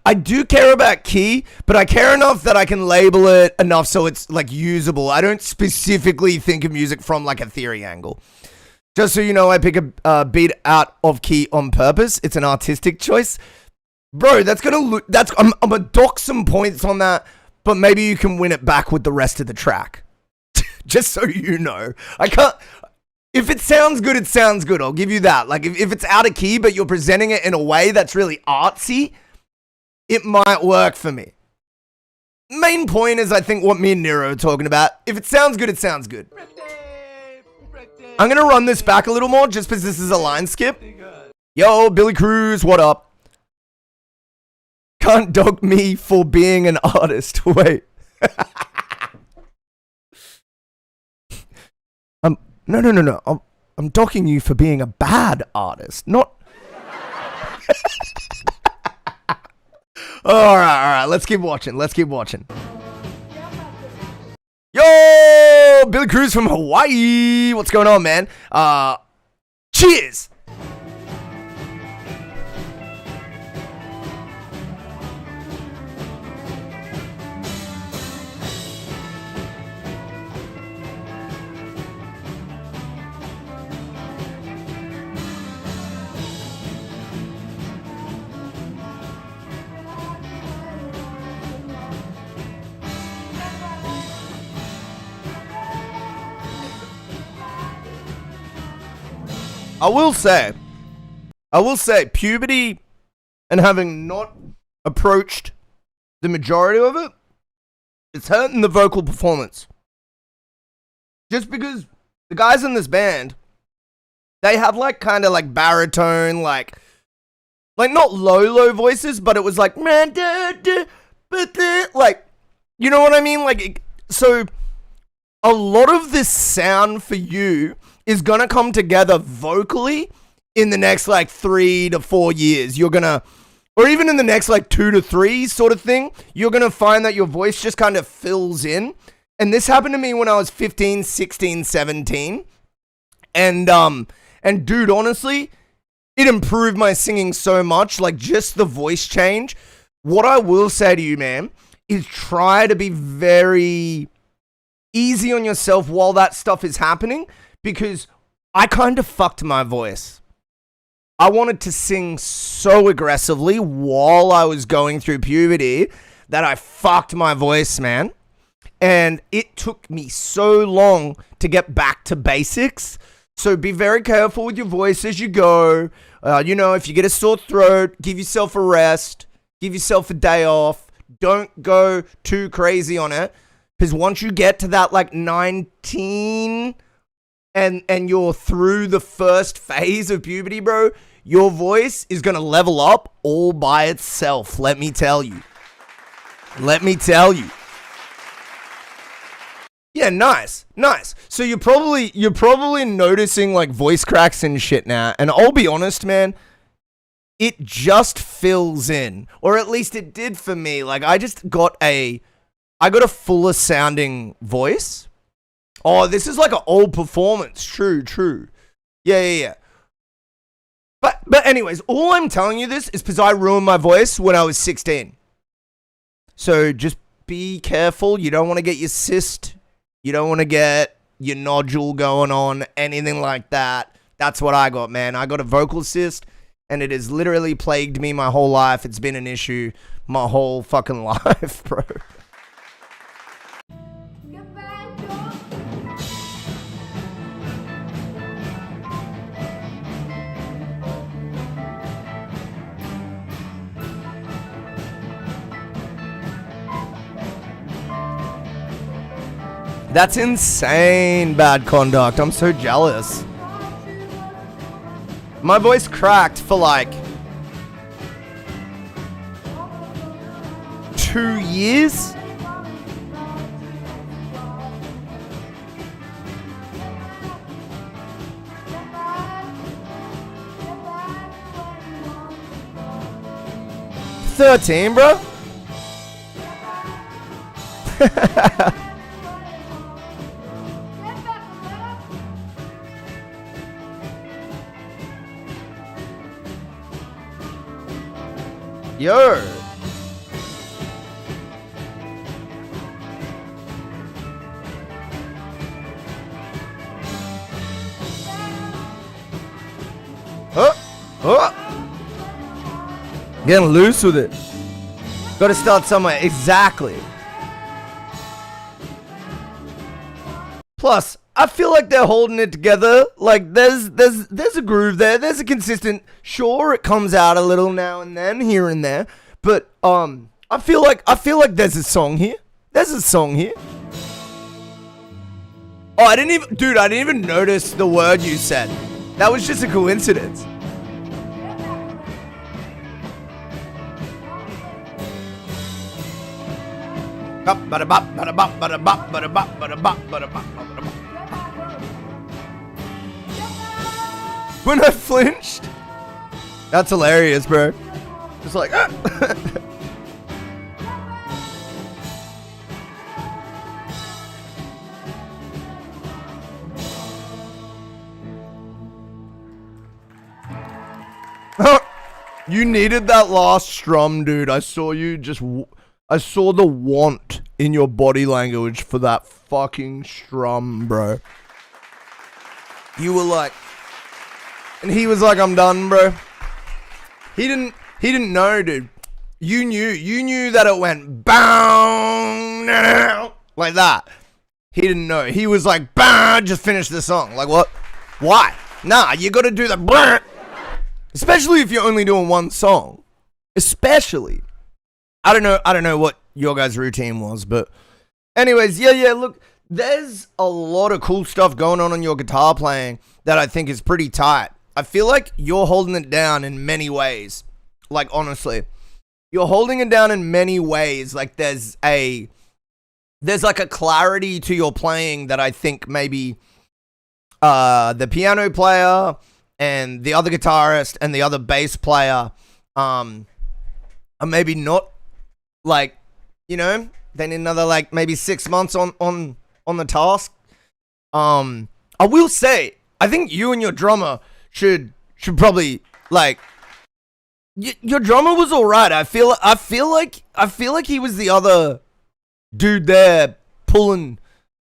I do care about key, but I care enough that I can label it enough so it's like usable. I don't specifically think of music from like a theory angle. Just so you know, I pick a beat out of key on purpose. It's an artistic choice. Bro, I'm gonna dock some points on that, but maybe you can win it back with the rest of the track. Just so you know. If it sounds good, it sounds good. I'll give you that. Like if it's out of key, but you're presenting it in a way that's really artsy, it might work for me. Main point is, I think, what me and Nero are talking about. If it sounds good, it sounds good. I'm going to run this back a little more just because this is a line skip. Yo, Billy Cruz, what up? Can't dog me for being an artist. Wait. No. I'm docking you for being a bad artist, not... All right. Let's keep watching. Yo, Billy Cruz from Hawaii. What's going on, man? Cheers. I will say, puberty and having not approached the majority of it, it's hurting the vocal performance. Just because the guys in this band, they have like kind of like baritone, like not low voices, but it was like, like, you know what I mean? Like, so a lot of this sound for you is gonna come together vocally in the next like 3 to 4 years. You're gonna, or even in the next like 2 to 3 sort of thing, you're gonna find that your voice just kind of fills in. And this happened to me when I was 15, 16, 17. And dude, honestly, it improved my singing so much, like just the voice change. What I will say to you, man, is try to be very easy on yourself while that stuff is happening. Because I kind of fucked my voice. I wanted to sing so aggressively while I was going through puberty that I fucked my voice, man. And it took me so long to get back to basics. So be very careful with your voice as you go. You know, if you get a sore throat, give yourself a rest. Give yourself a day off. Don't go too crazy on it. Because once you get to that like 19... And you're through the first phase of puberty, bro, your voice is going to level up all by itself. Let me tell you. Yeah, nice. So you're probably noticing like voice cracks and shit now. And I'll be honest, man, it just fills in, or at least it did for me. Like I got a fuller sounding voice. Oh, this is like an old performance. True. Yeah. But anyways, all I'm telling you this is because I ruined my voice when I was 16. So just be careful. You don't want to get your cyst. You don't want to get your nodule going on, anything like that. That's what I got, man. I got a vocal cyst, and it has literally plagued me my whole life. It's been an issue my whole fucking life, bro. That's insane bad conduct. I'm so jealous. My voice cracked for like 2 years. $13, bro. Yo. Getting loose with it. Gotta start somewhere. Exactly. Plus, I feel like they're holding it together. Like there's a groove there. There's a consistent. Sure, it comes out a little now and then, here and there. But I feel like there's a song here. There's a song here. Oh, I didn't even notice the word you said. That was just a coincidence. When I flinched? That's hilarious, bro. Just like, You needed that last strum, dude. I saw you just... I saw the want in your body language for that fucking strum, bro. You were like... And he was like, I'm done, bro. He didn't know, dude. You knew that it went bang like that. He didn't know. He was like, bang, just finish the song. Like, what? Why? Nah, you gotta do the bang. Especially if you're only doing one song. Especially. I don't know what your guys' routine was, but anyways, yeah, look, there's a lot of cool stuff going on your guitar playing that I think is pretty tight. I feel like you're holding it down in many ways. Like, honestly, you're holding it down in many ways. Like, there's like a clarity to your playing that I think maybe the piano player and the other guitarist and the other bass player are maybe not, like, you know, they need another like maybe 6 months on the task. I will say, I think you and your drummer should probably, like, your drummer was all right. I feel like he was the other dude there pulling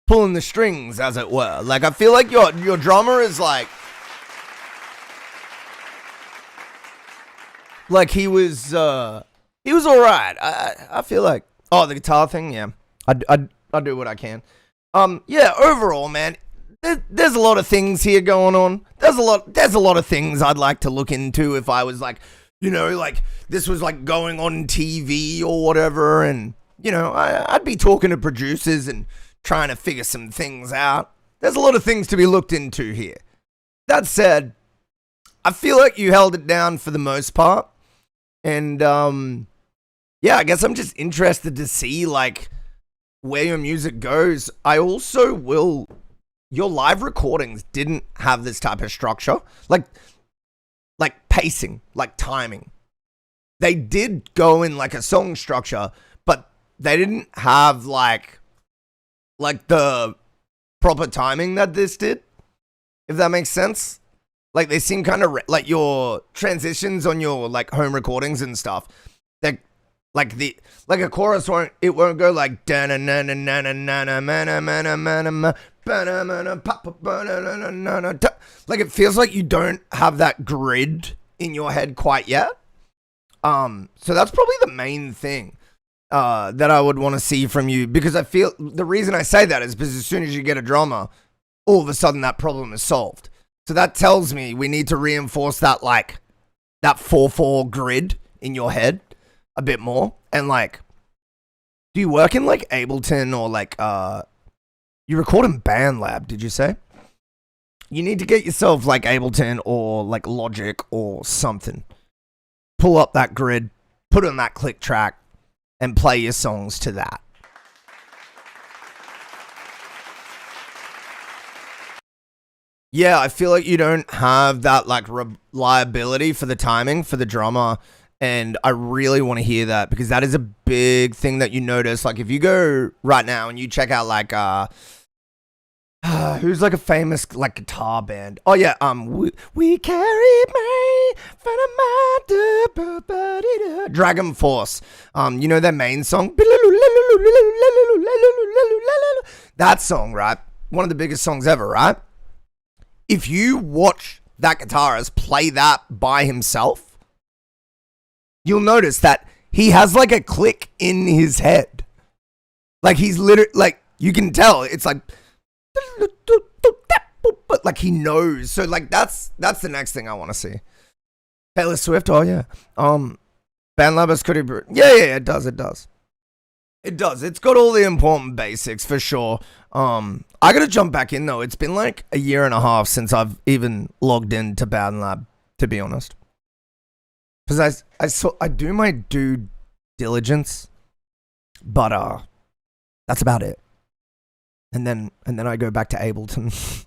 the strings, as it were. Like, I feel like your drummer is like he was all right. I feel like, oh, the guitar thing, yeah. I do what I can. Yeah, overall, man, there's a lot of things here going on. There's a lot of things I'd like to look into if I was like, you know, like this was like going on TV or whatever, and you know, I'd be talking to producers and trying to figure some things out. There's a lot of things to be looked into here. That said, I feel like you held it down for the most part. And, yeah, I guess I'm just interested to see, like, where your music goes. I also will... Your live recordings didn't have this type of structure. Like pacing, like timing. They did go in, like, a song structure, but they didn't have, like the proper timing that this did. If that makes sense. Like, they seem kind of like your transitions on your like home recordings and stuff. Like a chorus won't go like da na na na na na na na na na na na Like, it feels like you don't have that grid in your head quite yet. So that's probably the main thing that I would want to see from you, because I feel the reason I say that is because as soon as you get a drummer, all of a sudden that problem is solved. So that tells me we need to reinforce that, like, that 4/4 grid in your head a bit more. And, like, do you work in, like, Ableton or, like, you record in BandLab, did you say? You need to get yourself, like, Ableton or, like, Logic or something. Pull up that grid, put on that click track, and play your songs to that. Yeah, I feel like you don't have that, like, reliability for the timing for the drummer, and I really want to hear that, because that is a big thing that you notice. Like, if you go right now and you check out, like, who's, like, a famous, like, guitar band? Oh yeah, we carry me for the Dragon Force. You know their main song? That song, right? One of the biggest songs ever, right? If you watch that guitarist play that by himself, you'll notice that he has, like, a click in his head. Like, he's literally, like, you can tell it's like, but, like, he knows. So, like, that's the next thing I want to see. Taylor Swift, oh yeah. BandLab is pretty yeah, it does. It's got all the important basics for sure. I gotta jump back in though. It's been like a year and a half since I've even logged into BandLab, to be honest. Because I do my due diligence, but that's about it. And then I go back to Ableton.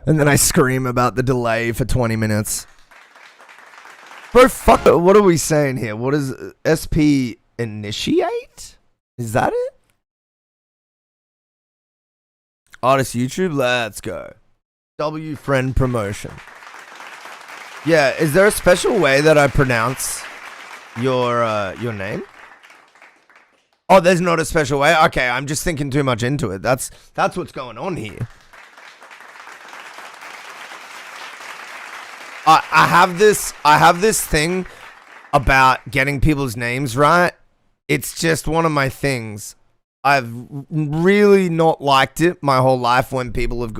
And then I scream about the delay for 20 minutes. Bro, fuck, what are we saying here? What is SP Initiate? Is that it? Artist YouTube, let's go. W friend promotion. Yeah, is there a special way that I pronounce your name? Oh, there's not a special way. Okay, I'm just thinking too much into it. That's what's going on here. I have this thing about getting people's names right. It's just one of my things. I've really not liked it my whole life when people have,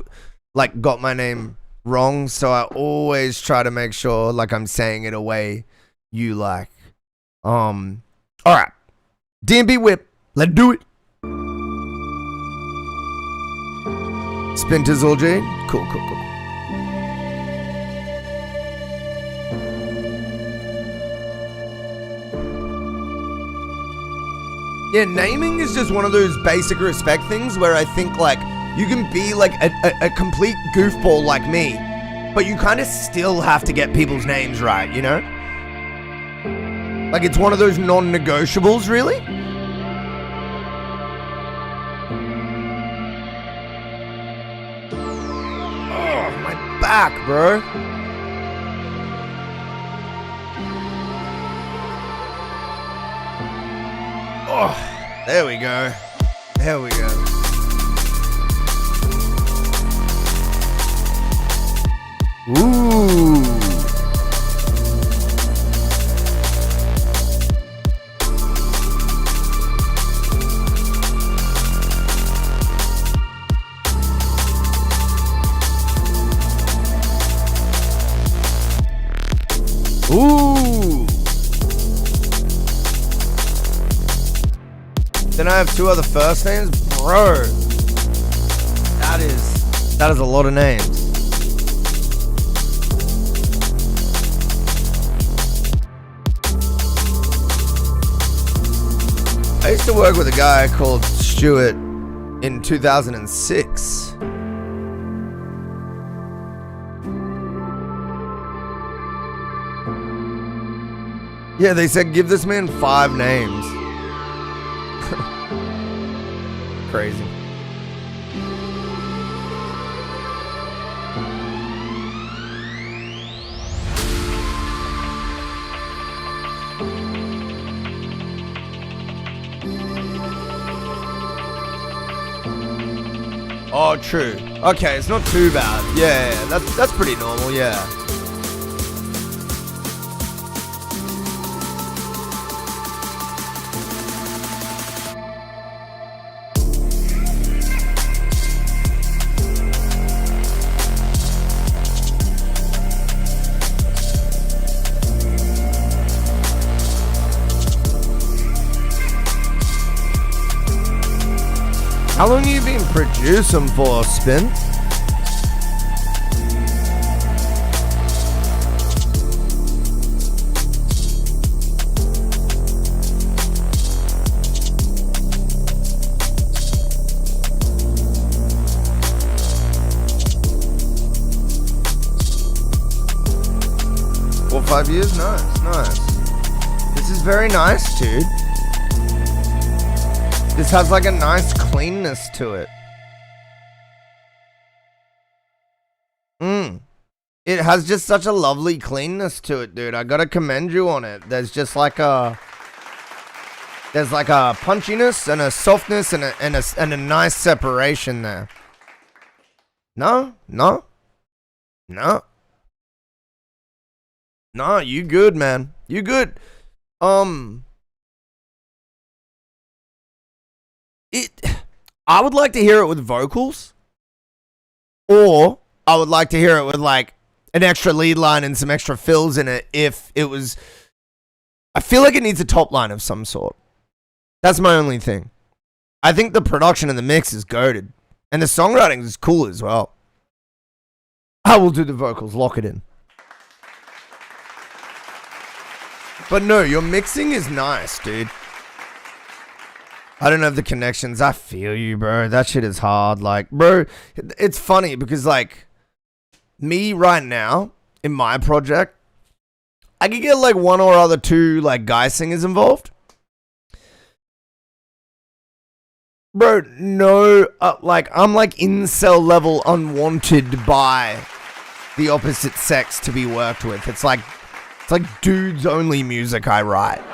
like, got my name wrong. So I always try to make sure, like, I'm saying it a way you like. All right. DMB Whip. Let's do it. Spinters all J. Cool. Yeah, naming is just one of those basic respect things where I think, like, you can be, like, a complete goofball like me, but you kind of still have to get people's names right, you know? Like, it's one of those non-negotiables, really? Oh, my back, bro. Oh, there we go. There we go. Ooh. Ooh. Then I have two other first names? Bro. That is a lot of names. I used to work with a guy called Stuart in 2006. Yeah, they said give this man 5 names. Crazy. Oh, true. Okay, it's not too bad. Yeah, that's pretty normal, yeah. How long have you been producing for, Spin? Four, 5 years? Nice. This is very nice, dude. This has like a nice cleanness to it. It has just such a lovely cleanness to it, dude. I gotta commend you on it. There's just like a punchiness and a softness and a nice separation there. No, you good, man. You good. I would like to hear it with vocals, or I would like to hear it with like an extra lead line and some extra fills in it. If it was, I feel like it needs a top line of some sort. That's my only thing. I think the production and the mix is goated, and the songwriting is cool as well. I will do the vocals, lock it in. But no, your mixing is nice, dude. I don't have the connections. I feel you, bro. That shit is hard. Like, bro, it's funny because, like, me right now, in my project, I could get, like, one or other two, like, guy singers involved. Bro, no, like, I'm, like, incel level unwanted by the opposite sex to be worked with. It's like dudes only music I write.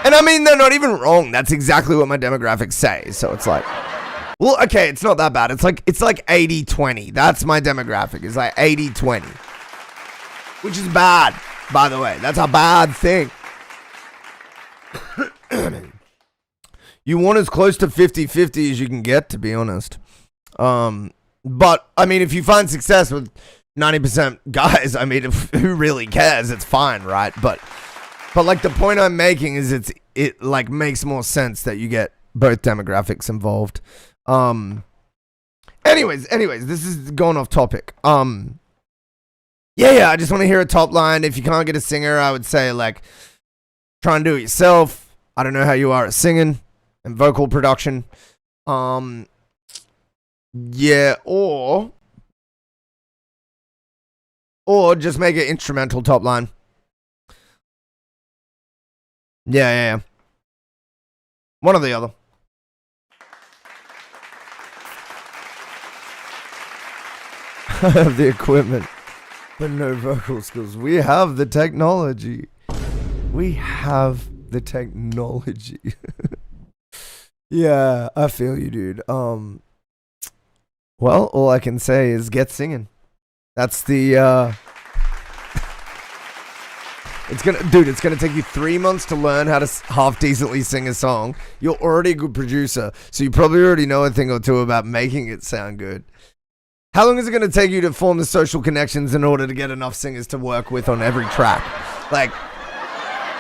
And I mean, they're not even wrong. That's exactly what my demographics say. So it's like, well, okay, it's not that bad. It's like 80-20. That's my demographic. It's like 80-20. Which is bad, by the way. That's a bad thing. You want as close to 50-50 as you can get, to be honest. But, I mean, if you find success with 90% guys, I mean, who really cares? It's fine, right? But like the point I'm making is it like makes more sense that you get both demographics involved. Anyways, this is going off topic. Yeah, I just want to hear a top line. If you can't get a singer, I would say like try and do it yourself. I don't know how you are at singing and vocal production. Yeah, or just make an instrumental top line. Yeah. One or the other. I have the equipment, but no vocal skills. We have the technology. Yeah, I feel you, dude. Well, all I can say is get singing. That's the, It's gonna take you 3 months to learn how to half decently sing a song. You're already a good producer, so you probably already know a thing or two about making it sound good. How long is it gonna take you to form the social connections in order to get enough singers to work with on every track? Like,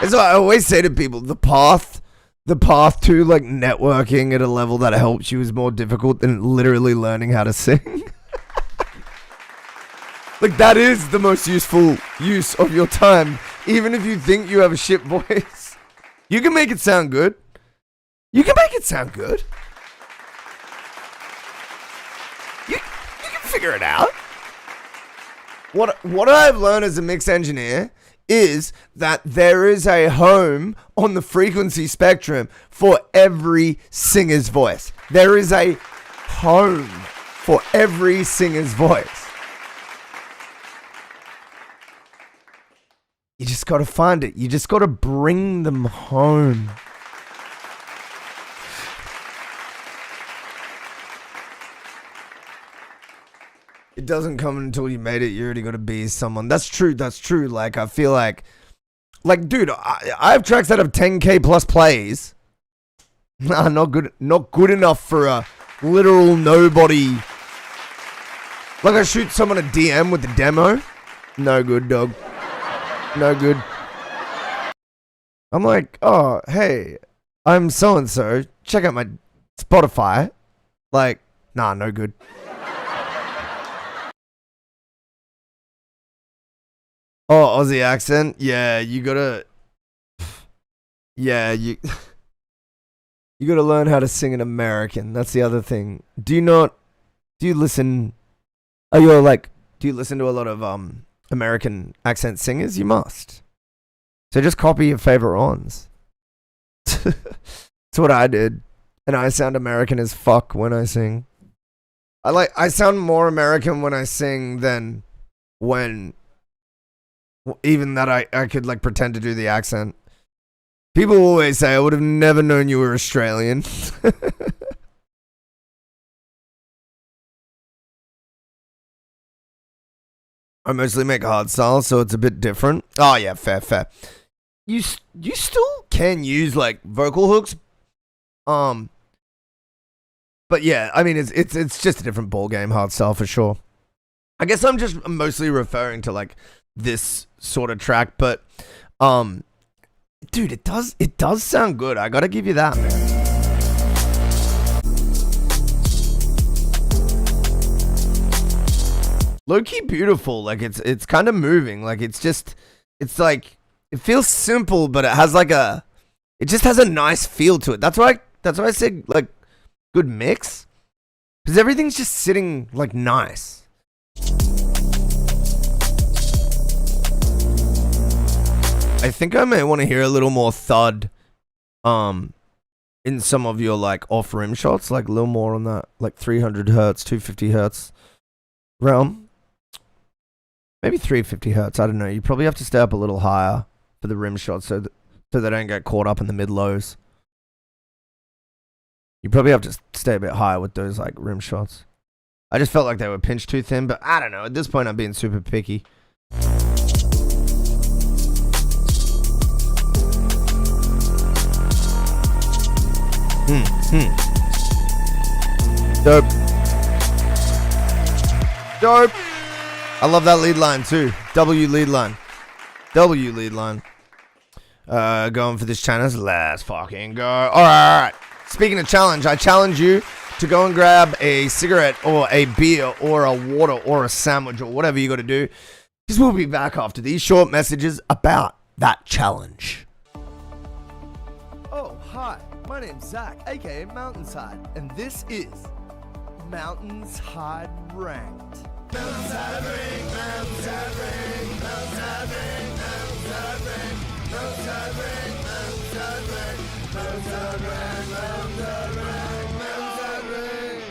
that's what I always say to people. The path to like networking at a level that helps you is more difficult than literally learning how to sing. Like, that is the most useful use of your time. Even if you think you have a shit voice, you can make it sound good. You can figure it out. What I've learned as a mix engineer is that there is a home on the frequency spectrum for every singer's voice. There is a home for every singer's voice. You just got to find it. You just got to bring them home. It doesn't come until you made it. You already got to be someone. That's true. That's true. Like, I feel like dude, I have tracks that have 10K plus plays. Nah, not good enough for a literal nobody. Like, I shoot someone a DM with the demo. No good, dog. No good. I'm like, oh, hey, I'm so-and-so. Check out my Spotify. Like, nah, no good. Oh, Aussie accent? Yeah, you gotta... Yeah, you gotta learn how to sing in American. That's the other thing. Do you listen... do you listen to a lot of American accent singers? You must. So just copy your favorite ones. That's what I did. And I sound American as fuck when I sing. I sound more American when I sing than when... Even that I could like pretend to do the accent. People always say I would have never known you were Australian. I mostly make hardstyle, so it's a bit different. Oh yeah, fair. You still can use like vocal hooks, but yeah, I mean it's just a different ball game, hardstyle for sure. I guess I'm just mostly referring to like this sort of track, but dude, it does sound good. I gotta give you that, man. Low-key beautiful. Like it's kind of moving. Like it's like it feels simple, but it just has a nice feel to it. That's why I said like good mix, because everything's just sitting like nice. I think I may want to hear a little more thud in some of your like off rim shots, like a little more on that like 300 hertz, 250 hertz realm. Maybe 350 hertz, I don't know. You probably have to stay up a little higher for the rim shots so they don't get caught up in the mid lows. You probably have to stay a bit higher with those like rim shots. I just felt like they were pinched too thin, but I don't know. At this point I'm being super picky. Dope. I love that lead line too. W lead line. Going for this challenge. Let's fucking go. Alright. Speaking of challenge, I challenge you to go and grab a cigarette or a beer or a water or a sandwich or whatever you got to do. Because we'll be back after these short messages about that challenge. Oh, hi. My name's Zach, aka Mountainside, and this is Mountainside Ranked. Mountainside Ranked, Mountainside Ranked, Mountainside Ranked, Mountainside Ranked, Mountainside Ranked, Mountainside Ranked, Mountainside Ranked, Mountainside Ranked, Mountainside Ranked.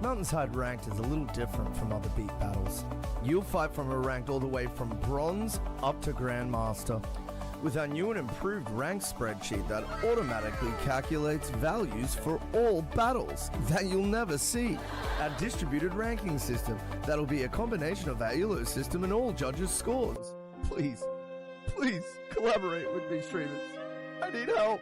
Mountainside Ranked is a little different from other beat battles. You'll fight from a ranked all the way from bronze up to Grandmaster, with our new and improved rank spreadsheet that automatically calculates values for all battles that you'll never see. Our distributed ranking system that'll be a combination of our ELO system and all judges' scores. Please collaborate with me, streamers. I need help.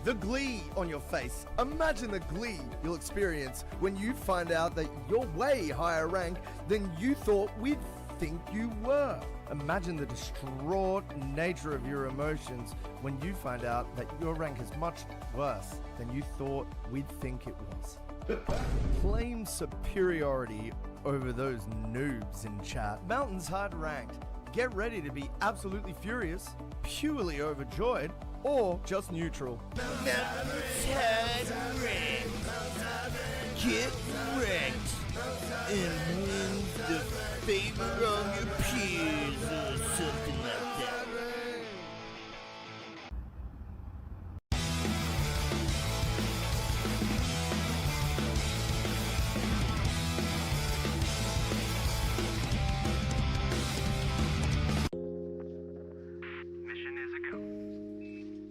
The glee on your face. Imagine the glee you'll experience when you find out that you're way higher ranked than you thought we'd think you were. Imagine the distraught nature of your emotions when you find out that your rank is much worse than you thought we'd think it was. Claim superiority over those noobs in chat. Mountainside Ranked. Get ready to be absolutely furious, purely overjoyed, or just neutral. Mountainside Ranked. Get wrecked and win the favor of your peers or something like that.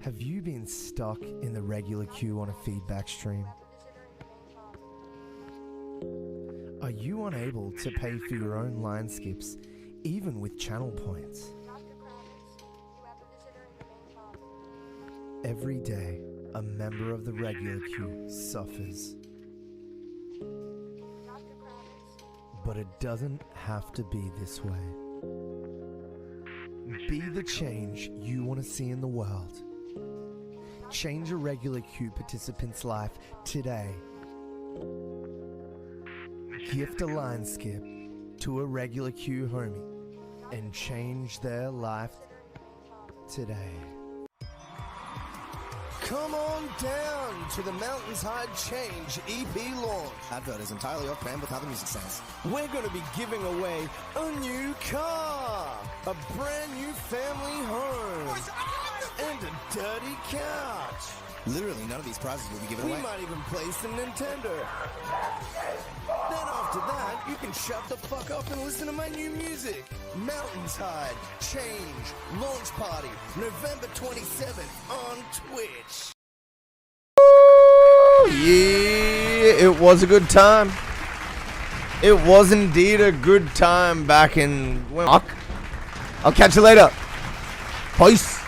Have you been stuck in the regular queue on a feedback stream? Are you unable to pay for your own line skips, even with channel points? Every day, a member of the regular queue suffers. But it doesn't have to be this way. Be the change you want to see in the world. Change a regular queue participant's life today. Gift a line skip to a regular queue homie and change their life today. Come on down to the MOUNTAINSHIDE Change EP launch. Advert is entirely off brand with how the music sounds. We're going to be giving away a new car, a brand new family home, and a dirty couch. Literally none of these prizes will be given away. We might even play some Nintendo. Then after that, you can shut the fuck up and listen to my new music. MOUNTAINSHIDE Change Launch Party, November 27th on Twitch. Yeah, it was a good time. It was indeed a good time back in... I'll catch you later. Peace.